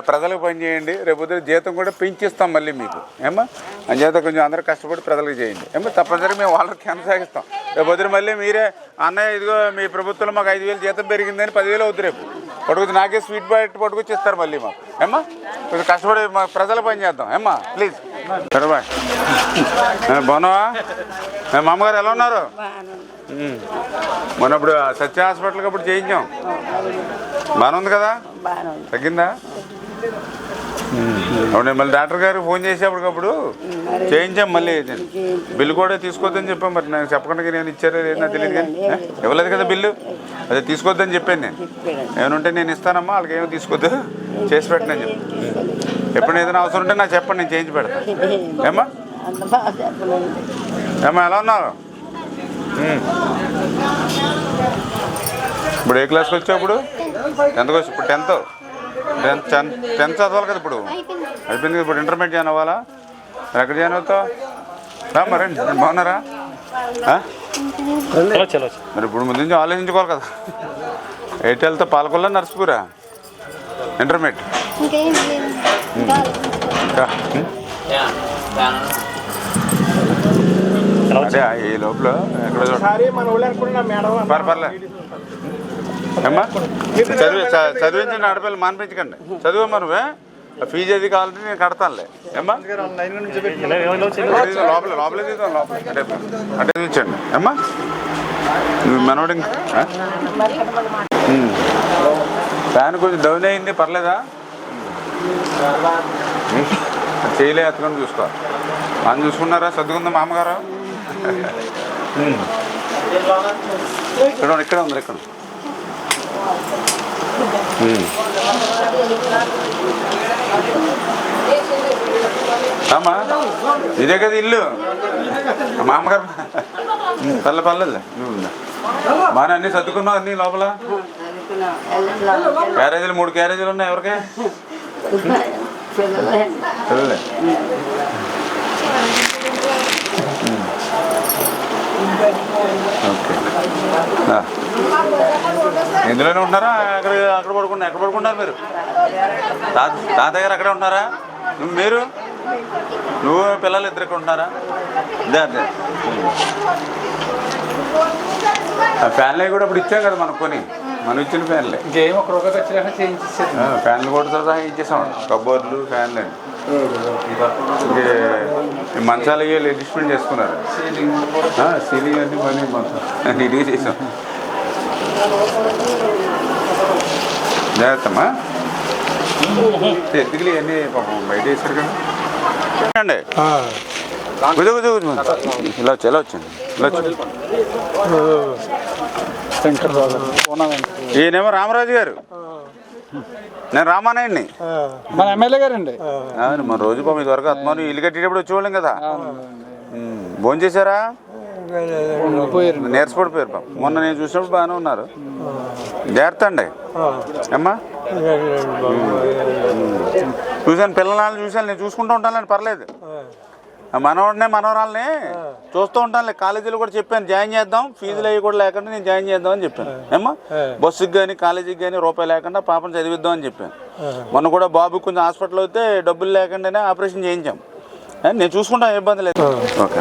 ప్రజలకు పని చేయండి. రేపు జీతం కూడా పెంచిస్తాం మళ్ళీ మీకు ఏమ్మా. అంచేత కొంచెం అందరూ కష్టపడి ప్రజలకు చేయండి ఏమో. తప్పనిసరి మేము వాళ్ళకి కొనసాగిస్తాం. రేపు మళ్ళీ మీరే అన్నయ్య ఇదిగో మీ ప్రభుత్వంలో మాకు 5,000 జీతం పెరిగిందని 10,000 అవుతుంది రేపు పట్టుకొచ్చి నాకే స్వీట్ బయట పట్టుకొచ్చి ఇస్తారు మళ్ళీ మాకు ఏమ్మా. కొంచెం కష్టపడి మా ప్రజల పని చేద్దాం ఏమ్మా ప్లీజ్. సరే బాయ్. బాగున్నావా? మా అమ్మగారు ఎలా ఉన్నారు? మొన్నప్పుడు సత్య హాస్పిటల్కి అప్పుడు చేయించాం బాగానే ఉంది కదా? తగ్గిందా? అవును మళ్ళీ డాక్టర్ గారు ఫోన్ చేసేప్పటికప్పుడు చేయించాం. మళ్ళీ బిల్లు కూడా తీసుకోవద్దని చెప్పాం. మరి నాకు చెప్పకుండా నేను ఇచ్చారో ఏదైనా తెలియదు కానీ ఇవ్వలేదు కదా బిల్లు. అదే తీసుకోవద్దని చెప్పాను నేను. ఏమనుంటే నేను ఇస్తానమ్మా వాళ్ళకి ఏమో తీసుకోవద్దు చేసి పెట్టినని చెప్పి. ఎప్పుడు ఏదైనా అవసరం ఉంటే నాకు చెప్పండి నేను చేయించి పెడతాను ఏమ్మా. ఏమ్మా ఎలా ఉన్నారు? ఇప్పుడు ఏ క్లాస్కి వచ్చావు? ఇప్పుడు ఎంతకు వచ్చి? ఇప్పుడు 10th చదవాలి కదా ఇప్పుడు. అయిపోయింది ఇప్పుడు ఇంటర్మీడియట్ జాయిన్ అవ్వాలా? మరి ఎక్కడ జాయిన్ అవుతావు? మరి బాగున్నారా? మరి ఇప్పుడు ముందు నుంచి ఆలోచించుకోవాలి కదా. ఎయిర్టెల్తో పాలకొల్లా నర్సుపూరా ఇంటర్మీడియట్. అదే ఈ లోపల ఎక్కడ పర్లేదు ఏమ్మా చదివించండి. ఆడపిల్లలు మానిపించకండి. చదువమ్మా నువ్వే. ఫీజు అది కావాలంటే నేను కడతానులే ఏమ్మా. లోపలే తీద్దాం అంటే చూపించండి ఏమ్మా. మనోడి ఫ్యాన్ కొంచెం డౌన్ అయింది పర్లేదా? చేయలే ఎత్తుకొని చూసుకోవాలి. అని చూసుకున్నారా? సర్దుకుందా మా అమ్మగారు? ఇక్కడ ఉంది ఇక్కడ. అమ్మా ఇదే కదా ఇల్లు మా అమ్మగారు. పర్లేదు బాగా అన్నీ సర్దుకున్నావు అన్నీ లోపల. క్యారేజీలు 3 క్యారేజీలు ఉన్నాయి ఎవరికే? పిల్లలే. ఓకే ఇందులోనే ఉంటున్నారా? అక్కడ పడుకున్నారు. ఎక్కడ పడుకుంటారు మీరు? తాతయ్య గారు అక్కడే ఉంటున్నారా? మీరు నువ్వు పిల్లలు ఇద్దరు ఇక్కడ ఉంటున్నారా? అదే ఫ్యాన్లు కూడా ఇప్పుడు ఇచ్చాం కదా మనకు కొని. మనం ఇచ్చిన ఫ్యాన్లే ఫ్యాన్లు కూడా సహా ఇచ్చేసాం. కబోర్డ్లు ఫ్యాన్లు మంచాలు అడ్జస్ట్మెంట్ చేసుకున్నారు. సీలింగ్ అన్ని మళ్ళీ మొత్తం నీట్గా చేసాం. జాగ్రత్తమ్మా. ఎందుకు అన్నీ పాపం బయట వేసారు కదా అండి. ఇలా వచ్చి ఇలా వచ్చింది ఇలా వచ్చి. ఈయనేమో రామరాజు గారు, నేను రామానాయుడిని.
మన ఎమ్మెల్యే గారండి.
మన రోజు పాపం ఇదివరకు అత్మాను ఇల్లు కట్టేటప్పుడు వచ్చేవాళ్ళం కదా. భోజనం చేశారా? నీరసపడిపోయారు పాపం. మొన్న నేను చూసినప్పుడు బాగానే ఉన్నారు. జాగ్రత్త అండి అమ్మా. చూశాను పిల్లలని చూశాను, నేను చూసుకుంటూ ఉంటానులేండి, పర్లేదు. మనవాడిని మనవరాలని చూస్తూ ఉంటానులే. కాలేజీలో కూడా చెప్పాను జాయిన్ చేద్దాం, ఫీజులు అవి కూడా లేకుండా నేను జాయిన్ చేద్దాం అని చెప్పాను. ఏమ్మా బస్సుకి కానీ కాలేజీకి కానీ రూపాయి లేకుండా పాపను చదివిద్దాం అని చెప్పాను. మొన్న కూడా బాబుకి కొంచెం హాస్పిటల్ అయితే డబ్బులు లేకుండానే ఆపరేషన్ చేయించాం. నేను చూసుకుంటాను, ఇబ్బంది లేదు. ఓకే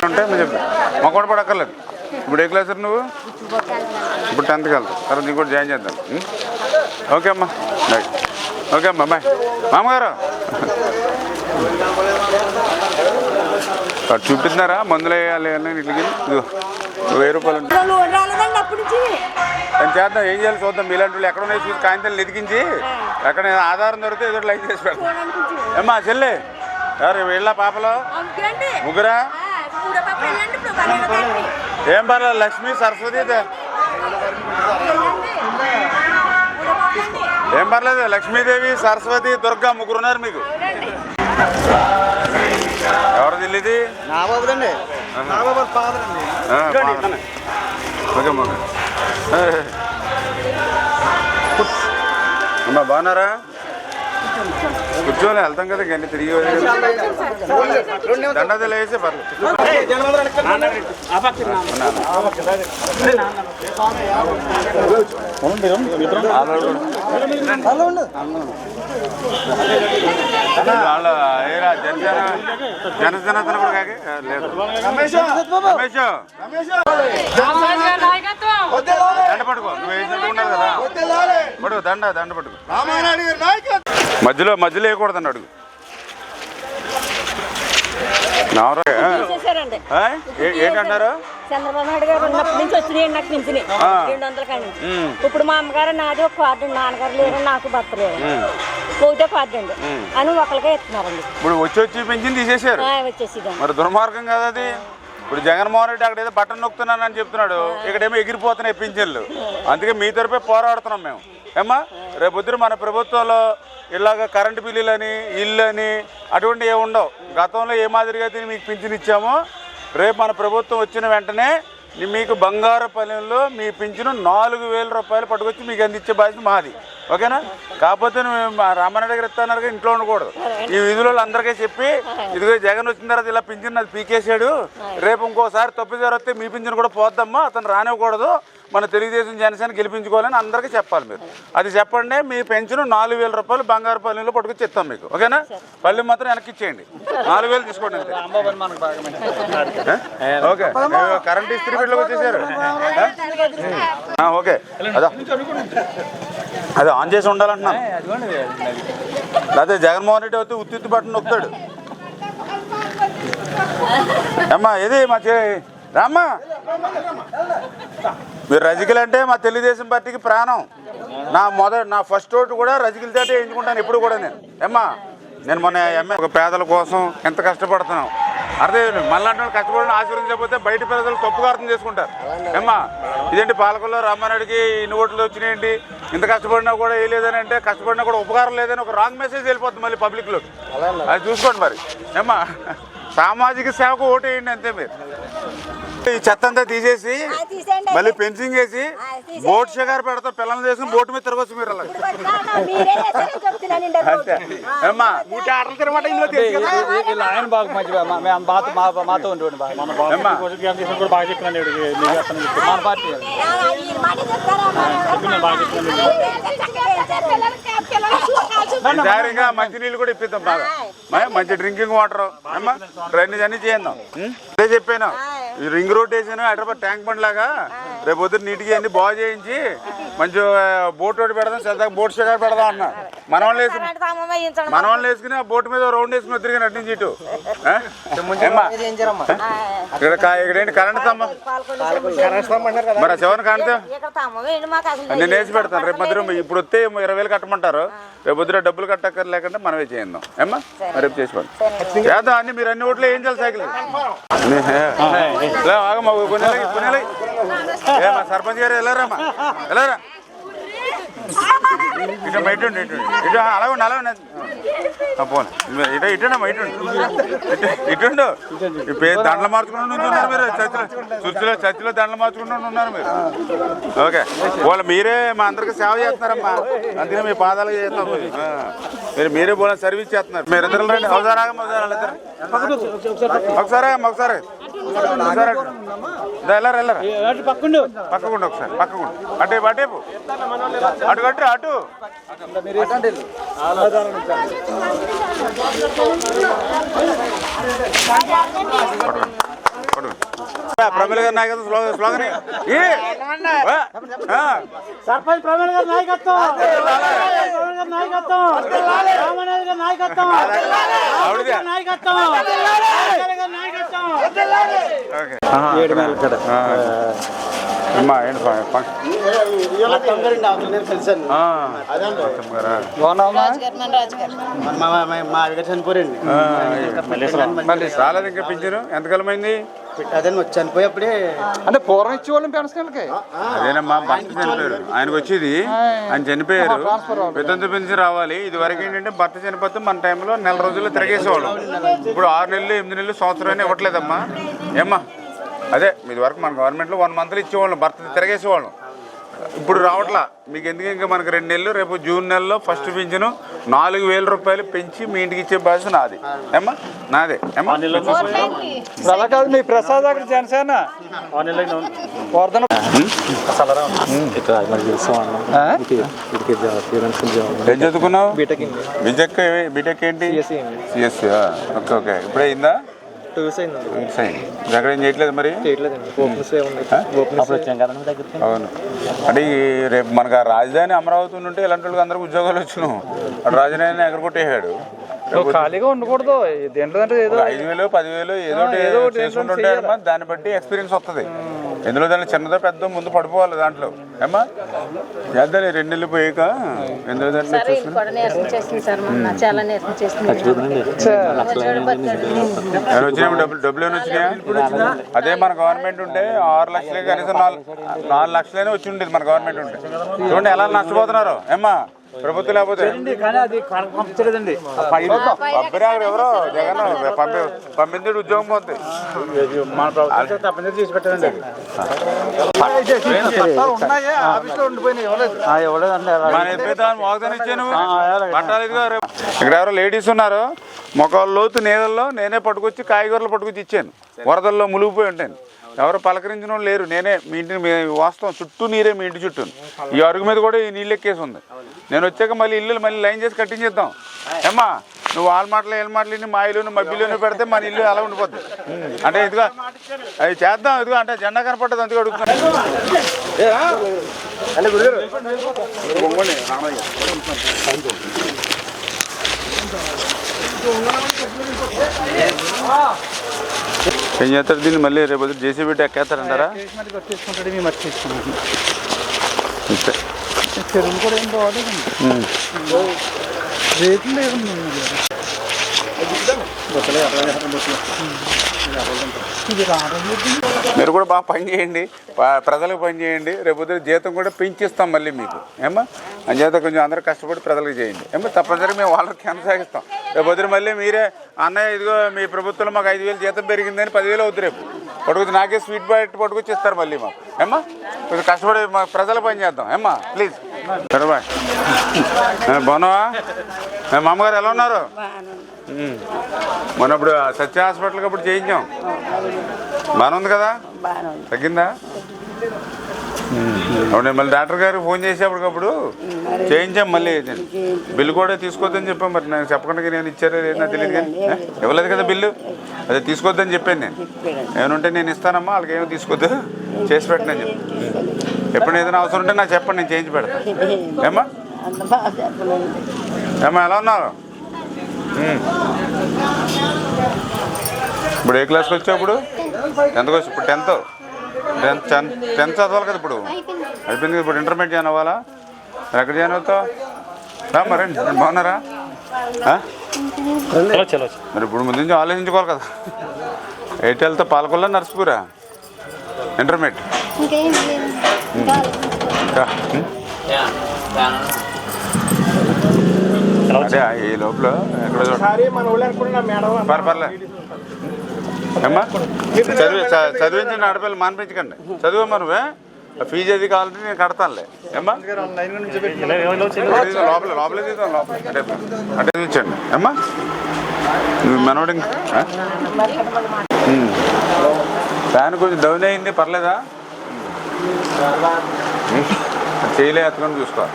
అంటే మీరు చెప్పి మా కూడా పడక్కర్లేదు. ఇప్పుడు ఏ క్లాస్ నువ్వు? ఇప్పుడు 10th వెళ్తావు, తర్వాత నీకు కూడా జాయిన్ చేద్దాం. ఓకే అమ్మా బాయ్. ఓకే అమ్మా బాయ్. మామగారు అటు చూపిస్తున్నారా మందులు వేయాలి అని ఇట్లకి? 1000 రూపాయలు ఉంటాయి. నేను చేద్దాం, ఏం చేయాలి చూద్దాం. మీలాంటి వాళ్ళు ఎక్కడ ఉన్నాయి చూసి కాగితాలు ఎదిగించి ఎక్కడ ఆధారం దొరికితే ఏదో లైన్ చేసి పెడతాం. ఏమ్మా చెల్లి ఎవరు వీళ్ళ పాపలో ముగ్గురా? ఏం పర్లేదు, లక్ష్మి సరస్వతి ఏం పర్లేదు, లక్ష్మీదేవి సరస్వతి దుర్గా ముగ్గురు ఉన్నారు మీకు. ఎవరిది ఇల్లు ఇది? ఓకే అమ్మా బాగున్నారా? కూర్చోలే వెళ్తాం కదా గంట తిరిగి దండదలు వేసే పర్లేదు. జనసేన కూడా కాకే లేదు. దండ పట్టుకో, నువ్వు వేసినట్టు ఉన్నారు కదా, పట్టుకో దండ పట్టుకో. మధ్యలో వేయకూడదండి అడుగు. ఏంటంటారు?
చంద్రబాబు నాయుడు గారు ఉన్నప్పటి నుంచి వచ్చినాయి నాకు పింఛని 200 కానీ. ఇప్పుడు మా అమ్మగారు నాది ఒక కార్డు, నాన్నగారు లేరు, నాకు భర్త లేరు, ఒకటే కార్డు అండి అని ఒకరికే ఇస్తున్నారండి.
ఇప్పుడు వచ్చి పింఛన్ తీసేసారు,
వచ్చేసి
మరి దుర్మార్గం కదా అది. ఇప్పుడు జగన్మోహన్ రెడ్డి అక్కడ ఏదో బటన్ నొక్కుతున్నానని చెప్తున్నాడు, ఇక్కడేమో ఎగిరిపోతున్నాయి పింఛన్లు. అందుకే మీ తరపే పోరాడుతున్నాం మేము. ఏమ్మా రేపొద్దున మన ప్రభుత్వంలో ఇలాగ కరెంటు బిల్లులని ఇల్లు అని అటువంటివి ఏమి ఉండవు. గతంలో ఏ మాదిరిగా అయితే మీకు పింఛన్ ఇచ్చామో రేపు మన ప్రభుత్వం వచ్చిన వెంటనే మీకు బంగారపల్లెంలో మీ పింఛను 4000 రూపాయలు పట్టుకొచ్చి మీకు అందించే బాధ్యత మాది. ఓకేనా? కాకపోతే రామారెడ్డి గారు ఇస్తున్నారు, ఇంట్లో ఉండకూడదు. ఈ విధులలో అందరికీ చెప్పి ఇదిగో జగన్ వచ్చిన తర్వాత ఇలా పింఛన్ అది పీకేసాడు, రేపు ఇంకోసారి తప్పిదారు వస్తే మీ పింఛన్ కూడా పోద్దమ్మా, అతను రానివ్వకూడదు, మన తెలుగుదేశం జనసేన గెలిపించుకోవాలని అందరికీ చెప్పాలి. మీరు అది చెప్పండి. మీ పెన్షన్ 4000 రూపాయలు బంగారు పల్లెంలో పట్టుకొచ్చి ఇస్తాం మీకు. ఓకేనా? పల్లె మాత్రం వెనక్కి ఇచ్చేయండి, 4000 తీసుకోండి అంతే. ఓకే కరెంట్ ఇస్త్రీ బిడ్డలోకి వచ్చేసారు. ఓకే అదే ఆన్ చేసి ఉండాలంటున్నాను. అదే జగన్మోహన్ రెడ్డి అయితే ఉత్తి బట్టను నొక్కుతాడు. అమ్మా ఏది మా రామ్మా, మీరు రజకిలు అంటే మా తెలుగుదేశం పార్టీకి ప్రాణం. నా ఫస్ట్ ఓటు కూడా రజకిలతో వేయించుకుంటాను ఎప్పుడు కూడా నేను. ఏమ్మా నేను మొన్న ఒక పేదల కోసం ఎంత కష్టపడుతున్నాం అర్థం. మళ్ళీ అంటే కష్టపడిన ఆశీర్వదించకపోతే బయట ప్రజలు తప్పుగా అర్థం చేసుకుంటారు. ఏమ్మా ఇదేంటి పాలకుల్లో రామారెడ్డికి ఇన్ని ఓట్లు వచ్చినాయండి, ఇంత కష్టపడినా కూడా ఏ లేదని అంటే కష్టపడినా కూడా ఉపకారం లేదని ఒక రాంగ్ మెసేజ్ వెళ్ళిపోతుంది మళ్ళీ పబ్లిక్లోకి. అది చూసుకోండి మరి. ఏమ్మా సామాజిక సేవకు ఓటు వేయండి అంతే. మీరు ఈ చెత్త అంతా తీసేసి మళ్ళీ పెన్సింగ్ వేసి బోట్ షికారు పెడతా, పిల్లలు చేసుకుని బోటు మీద తిరగచ్చు మీరు. అలా అంతే ఏమ్మా
ఆయన బాగా మంచిగా మాతో ఉండేవాడు మన పార్టీ.
ఈసారిగా మంచినీళ్ళు కూడా ఇప్పిద్దాం, బాగా మంచి డ్రింకింగ్ వాటర్, అమ్మా డ్రైనేజ్ అన్ని చేద్దాం. అదే చెప్పాను, ఈ రింగ్ రోడ్ వేసాను హైదరాబాద్ ట్యాంక్ బండ్ లాగా, రేపు పొద్దున్న నీట్గా అన్ని బాగు చేయించి మంచి బోట్ రోడ్డు పెడదాం, సరదాగా బోట్ షికారు పెడదాం అన్నా. మన వాళ్ళు వేసుకుని ఆ బోట్ మీద రౌండ్ వేసుకుని తిరిగి నటించి ఇటు ఇక్కడేంటి కరెంట్ స్తంభం మరి చివరిని కాంతే నేను వేసి పెడతాను. రేపు మధ్య ఇప్పుడు వస్తే 20,000 కట్టమంటారు, రేపు పొద్దున డబ్బులు కట్టక్కర్ లేకుండా మనమే చేద్దాం. ఏమ్మా రేపు చేసుకోండి చేద్దాం అన్ని. మీరు అన్ని ఓట్లు ఏం చేయాలి సైకిల్ ఆగమ్మా కొనేలా సర్పంచ్ గారు వెళ్ళారమ్మా వెళ్ళారా? ఇటు ఇటుండి ఇటు అలాగే పోను ఇటుండమ్మా ఇటుండు ఈ పేరు దండలు మార్చుకుంటూ ఉన్నారు మీరు చర్చిలో దండలు మార్చుకుంటూ ఉన్నారు మీరు. ఓకే వాళ్ళు మీరే మా అందరికి సేవ చేస్తున్నారమ్మా, అందుకే మీ పాదాలు చేస్తున్నారు. మీరే పోలే సర్వీస్ చేస్తున్నారు. మీరు ఇద్దరు రండి. ఒకసారి వెళ్ళరా పక్కకుండా ఒకసారి పక్కకుండా అటేపు అటు కట్టు అటు ప్రమిళ గారి నాయకత్వం స్లోగన్
సర్పంచ్ ప్రవీణ్ గారి నాయకత్వం,
రాలేదు ఇంకా పింఛను ఎంతకాలమైంది?
అదే చనిపోయేప్పుడే
అంటే పూర్వం ఇచ్చేవాళ్ళం పెన్షన్లకి.
అదేనమ్మా భర్త చనిపోయారు, ఆయనకు వచ్చేది ఆయన చనిపోయారు, వితంతు పెన్షన్ రావాలి. ఇది వరకు ఏంటంటే భర్త చనిపోతే మన టైంలో నెల రోజుల్లో తిరగేసేవాళ్ళం. ఇప్పుడు 6 నెలలు 8 నెలలు సంవత్సరం ఇవ్వట్లేదమ్మా. ఏమ్మా అదే ఇది వరకు మన గవర్నమెంట్లో 1 మంత్లో ఇచ్చేవాళ్ళం, భర్త తిరగేసేవాళ్ళం. ఇప్పుడు రావట్లా మీకు ఎందుకు. ఇంకా మనకు 2 నెలలు రేపు జూన్ నెలలో ఫస్ట్ పింఛను 4,000 రూపాయలు పెంచి మీ ఇంటికి ఇచ్చే బాధ్యత నాది. ఏమ్మా నాదే. ఏమ్మా
అలా కాదు మీ ప్రసాద్ అక్కడ జనసేన
ఏం చదువుకున్నావు? బీటెక్ ఏంటి? సిఎస్సి. ఓకే ఓకే ఇప్పుడే అయిందా? దగ్గర ఏం చేయట్లేదు మరి? అవును అంటే రేపు మనకు రాజధాని అమరావతి ఉంటే ఇలాంటి వాళ్ళకి అందరికి ఉద్యోగాలు వచ్చినాం. అటు రాజధాని ఎగరగొట్టేసాడు.
ఖాళీగా ఉండకూడదు.
5,000 10,000 ఏదో చేసుకుంటుంటే దాన్ని బట్టి ఎక్స్పీరియన్స్ వస్తుంది. ఎందులో దాంట్లో చిన్నదో పెద్ద ముందు పడిపోవాలి దాంట్లో. ఏమ్మా చేద్దాం 2 నెలలు పోయాక ఎందులో దాంట్లో వచ్చినాయి డబ్బులు ఏమైనా వచ్చినాయా? అదే మన గవర్నమెంట్ ఉంటే 6 లక్షలే కనీసం 4 లక్షలైనా వచ్చి ఉండేది మన గవర్నమెంట్ ఉంటే. చూడండి ఎలా నష్టపోతున్నారు. ఏమ్మా ప్రభుత్వం లేకపోతే
పంపించలేదండి.
ఎవరో జగన్ పంపించే ఉద్యోగం పోతుంది.
మన ప్రభుత్వం తప్పనిసరి చేసి పెట్టారండి.
ఇక్కడ ఎవరో లేడీస్ ఉన్నారు, మొక్కల లోతు నీళ్ళల్లో నేనే పట్టుకొచ్చి కాయగూరలు పట్టుకొచ్చి ఇచ్చాను. వరదల్లో మునిగిపోయి ఉంటాను. ఎవరు పలకరించిన వాళ్ళు లేరు. నేనే మీ ఇంటిని వాస్తవం చుట్టూ నీరే మీ ఇంటి చుట్టూ. ఈ అరుగు మీద కూడా ఈ నీళ్ళు ఎక్కేసి ఉంది. నేను వచ్చాక మళ్ళీ ఇల్లు మళ్ళీ లైన్ చేసి కట్టించేద్దాం. ఏమ్మా నువ్వు వాళ్ళ మాటలు ఏళ్ళ మాటలు మా ఇల్లుని మబ్బిల్లోనే పెడితే మన ఇల్లు అలా ఉండిపోద్ది. అంటే ఇదిగా అది చేద్దాం. ఇదిగో అంటే జెండా కనపడ్డది అందుకే అడుగుతున్నాను. ఏం చేస్తారు దీన్ని మళ్ళీ రేపు జేసీబీ ఎక్కేస్తారంటారా?
చెరువులు కూడా ఏం బాగోలేదండి. రేట్లు లేదండి.
మీరు కూడా బాగా పని చేయండి, ప్రజలకు పని చేయండి. రేపు జీతం కూడా పెంచిస్తాం మళ్ళీ మీకు. ఏమో అంచేత కొంచెం అందరూ కష్టపడి ప్రజలకు చేయండి. ఏమో తప్పనిసరిగా మేము వాళ్ళకి కొనసాగిస్తాం. రేపు మళ్ళీ మీరే అన్నయ్య ఇదిగో మీ ప్రభుత్వంలో మాకు 5,000 జీతం పెరిగిందని 10,000 అవుతుంది. రేపు పట్టుకొచ్చి నాకే స్వీట్ బాయ్ పట్టుకొచ్చి ఇస్తారు మళ్ళీ మాకు. ఏమ్మా కొంచెం కష్టపడి మా ప్రజలకు పని చేద్దాం. ఏమ్మా ప్లీజ్. సరే బాయ్. బాగున్నావా? మా అమ్మగారు ఎలా ఉన్నారు? మొన్న ఇప్పుడు సత్య హాస్పిటల్కి అప్పుడు చేయించాం. బాగానే ఉంది కదా? తగ్గిందా? అప్పుడు నేను మళ్ళీ డాక్టర్ గారికి ఫోన్ చేసి అప్పటికప్పుడు చేయించాం. మళ్ళీ బిల్లు కూడా తీసుకోవద్దని చెప్పాం. మరి నాకు చెప్పకుండా నేను ఇచ్చారో లేదో తెలియదు కానీ ఇవ్వలేదు కదా బిల్లు. అదే తీసుకోవద్దని చెప్పాను నేను. ఏమనుంటే నేను ఇస్తానమ్మా, వాళ్ళకి ఏమో తీసుకోవద్దు చేసి పెట్టనని చెప్పి. ఎప్పుడు ఏదైనా అవసరం ఉంటే నాకు చెప్పండి, నేను చేయించి పెడతాను. ఏమ్మా ఏమ్మా ఎలా ఉన్నారు? ఇప్పుడు ఏ క్లాస్కి వచ్చావు? ఎంతకు వచ్చి ఇప్పుడు 10th చదవాలి కదా. ఇప్పుడు అయిపోయింది. ఇప్పుడు ఇంటర్మీడియట్ జాయిన్ అవ్వాలా? ఎక్కడ జాయిన్ అవుతావు? మరండి బాగున్నారా? మరి ఇప్పుడు ముందు నుంచి ఆలోచించుకోవాలి కదా. ఎయిర్టెల్తో పాలకొల్లా నర్సుపూరా ఇంటర్మీడియట్ అదే ఈ లోపల ఎక్కడ
ఒకసారి మన ఊళ్ళో అనుకుంటున్నా మేడం
పర్లే అమ్మా చదివించండి, ఆడపిల్లలు మానిపించకండి, చదువు నువ్వే ఫీజు అది కావాలంటే నేను కడతానులే. అమ్మా లోపల లోపలే తీద్దాం, లోపల అంటే తీర్చండి. అమ్మా మనోడి ఫ్యాన్ కొంచెం డౌన్ అయింది, పర్లేదా? చేయలే ఎత్తుకొని చూసుకోవాలి.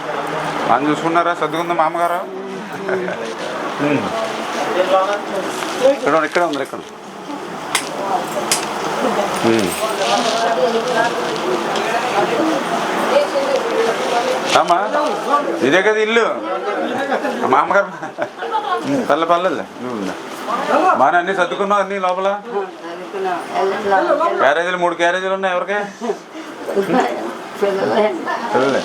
మనం చూసుకున్నారా? సర్దుకుందా మామగారు? ఇక్కడ ఉంది ఇక్కడ. అమ్మా ఇదే కదా ఇల్లు మామగారు. పర్లేదు నువ్వు బాగా అన్నీ సర్దుకున్నావు, అన్నీ లోపల క్యారేజీలు 3 క్యారేజీలు ఉన్నాయి. ఎవరికే పిల్లలే?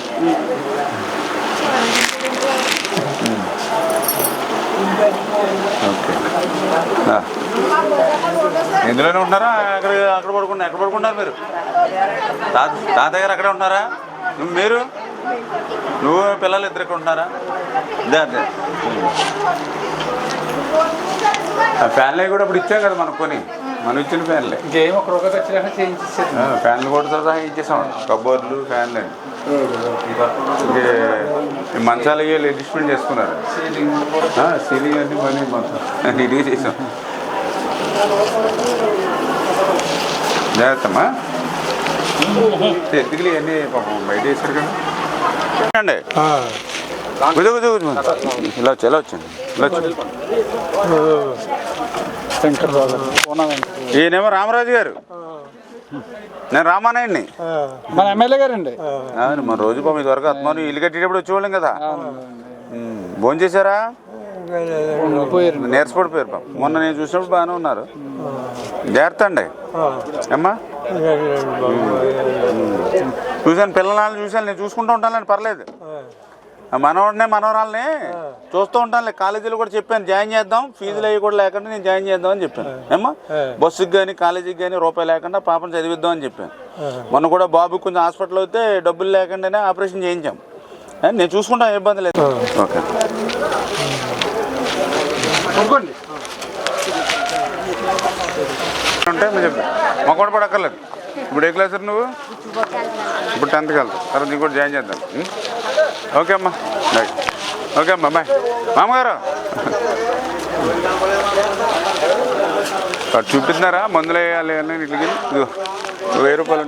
ఓకే, ఇందులోనే ఉంటున్నారా? అక్కడ పడుకుంటారు మీరు? తాతయ్య గారు అక్కడే ఉంటున్నారా? నువ్వు పిల్లలు ఇద్దరు ఇక్కడ ఉంటున్నారా? అదే ఫ్యాన్లే కూడా ఇప్పుడు ఇచ్చాం కదా మనకు కొని, మనం ఇచ్చిన ఫ్యాన్లే. ఫ్యాన్లు కూడా సహా ఇచ్చేసాం, కబోర్డ్లు ఫ్యాన్లు అండి. మంచాలు ఇవి అడ్జస్ట్మెంట్ చేసుకున్నారు, సీలింగ్ అన్ని పని మొత్తం ఇదిగా చేసాం. జాగ్రత్తమ్మా, ఎందుకులే అన్నీ పాపం బయట వేసారు కదా అండి. ఇలా వచ్చి ఇలా వచ్చండి, ఇలా వచ్చి. ఈయనేమో రామరాజు గారు, నేను రామానాయుడిని,
మన ఎమ్మెల్యే గారండి.
అవును, మన రోజు పాపం ఇదివరకు అత్మాను ఇల్లు కట్టేటప్పుడు వచ్చేవాళ్ళం కదా. భోజనం చేశారా? నీరసపడిపోయారు పాపం. మొన్న నేను చూసినప్పుడు బాగానే ఉన్నారు. జాగ్రత్త అండి. అమ్మా చూశాను, పిల్లలని చూశాను, నేను చూసుకుంటూ ఉంటానండి, పర్లేదు. మనవాడినే మనవరాలని చూస్తూ ఉంటాను. కాలేజీలో కూడా చెప్పాను జాయిన్ చేద్దాం, ఫీజులు అవి కూడా లేకుండా నేను జాయిన్ చేద్దాం అని చెప్పాను. ఏమ్మా బస్సుకి కానీ కాలేజీకి కానీ రూపాయి లేకుండా పాపను చదివిద్దాం అని చెప్పాను. మొన్న కూడా బాబుకి కొంచెం హాస్పిటల్ అయితే డబ్బులు లేకుండానే ఆపరేషన్ చేయించాం. నేను చూసుకుంటాను, ఇబ్బంది లేదు. ఓకే అంటే మీరు చెప్పి మా కూడా పడక్కర్లేదు. ఇప్పుడు ఏ క్లాస్ నువ్వు? ఇప్పుడు 10th వెళ్తావు, తర్వాత నీకు కూడా జాయిన్ చేద్దాం. ఓకే అమ్మా, రైట్. ఓకే అమ్మా, బాయ్. మామగారు అటు చూపిస్తున్నారా? మందులు వేయాలి అని ఇట్లకి 1000 రూపాయలు.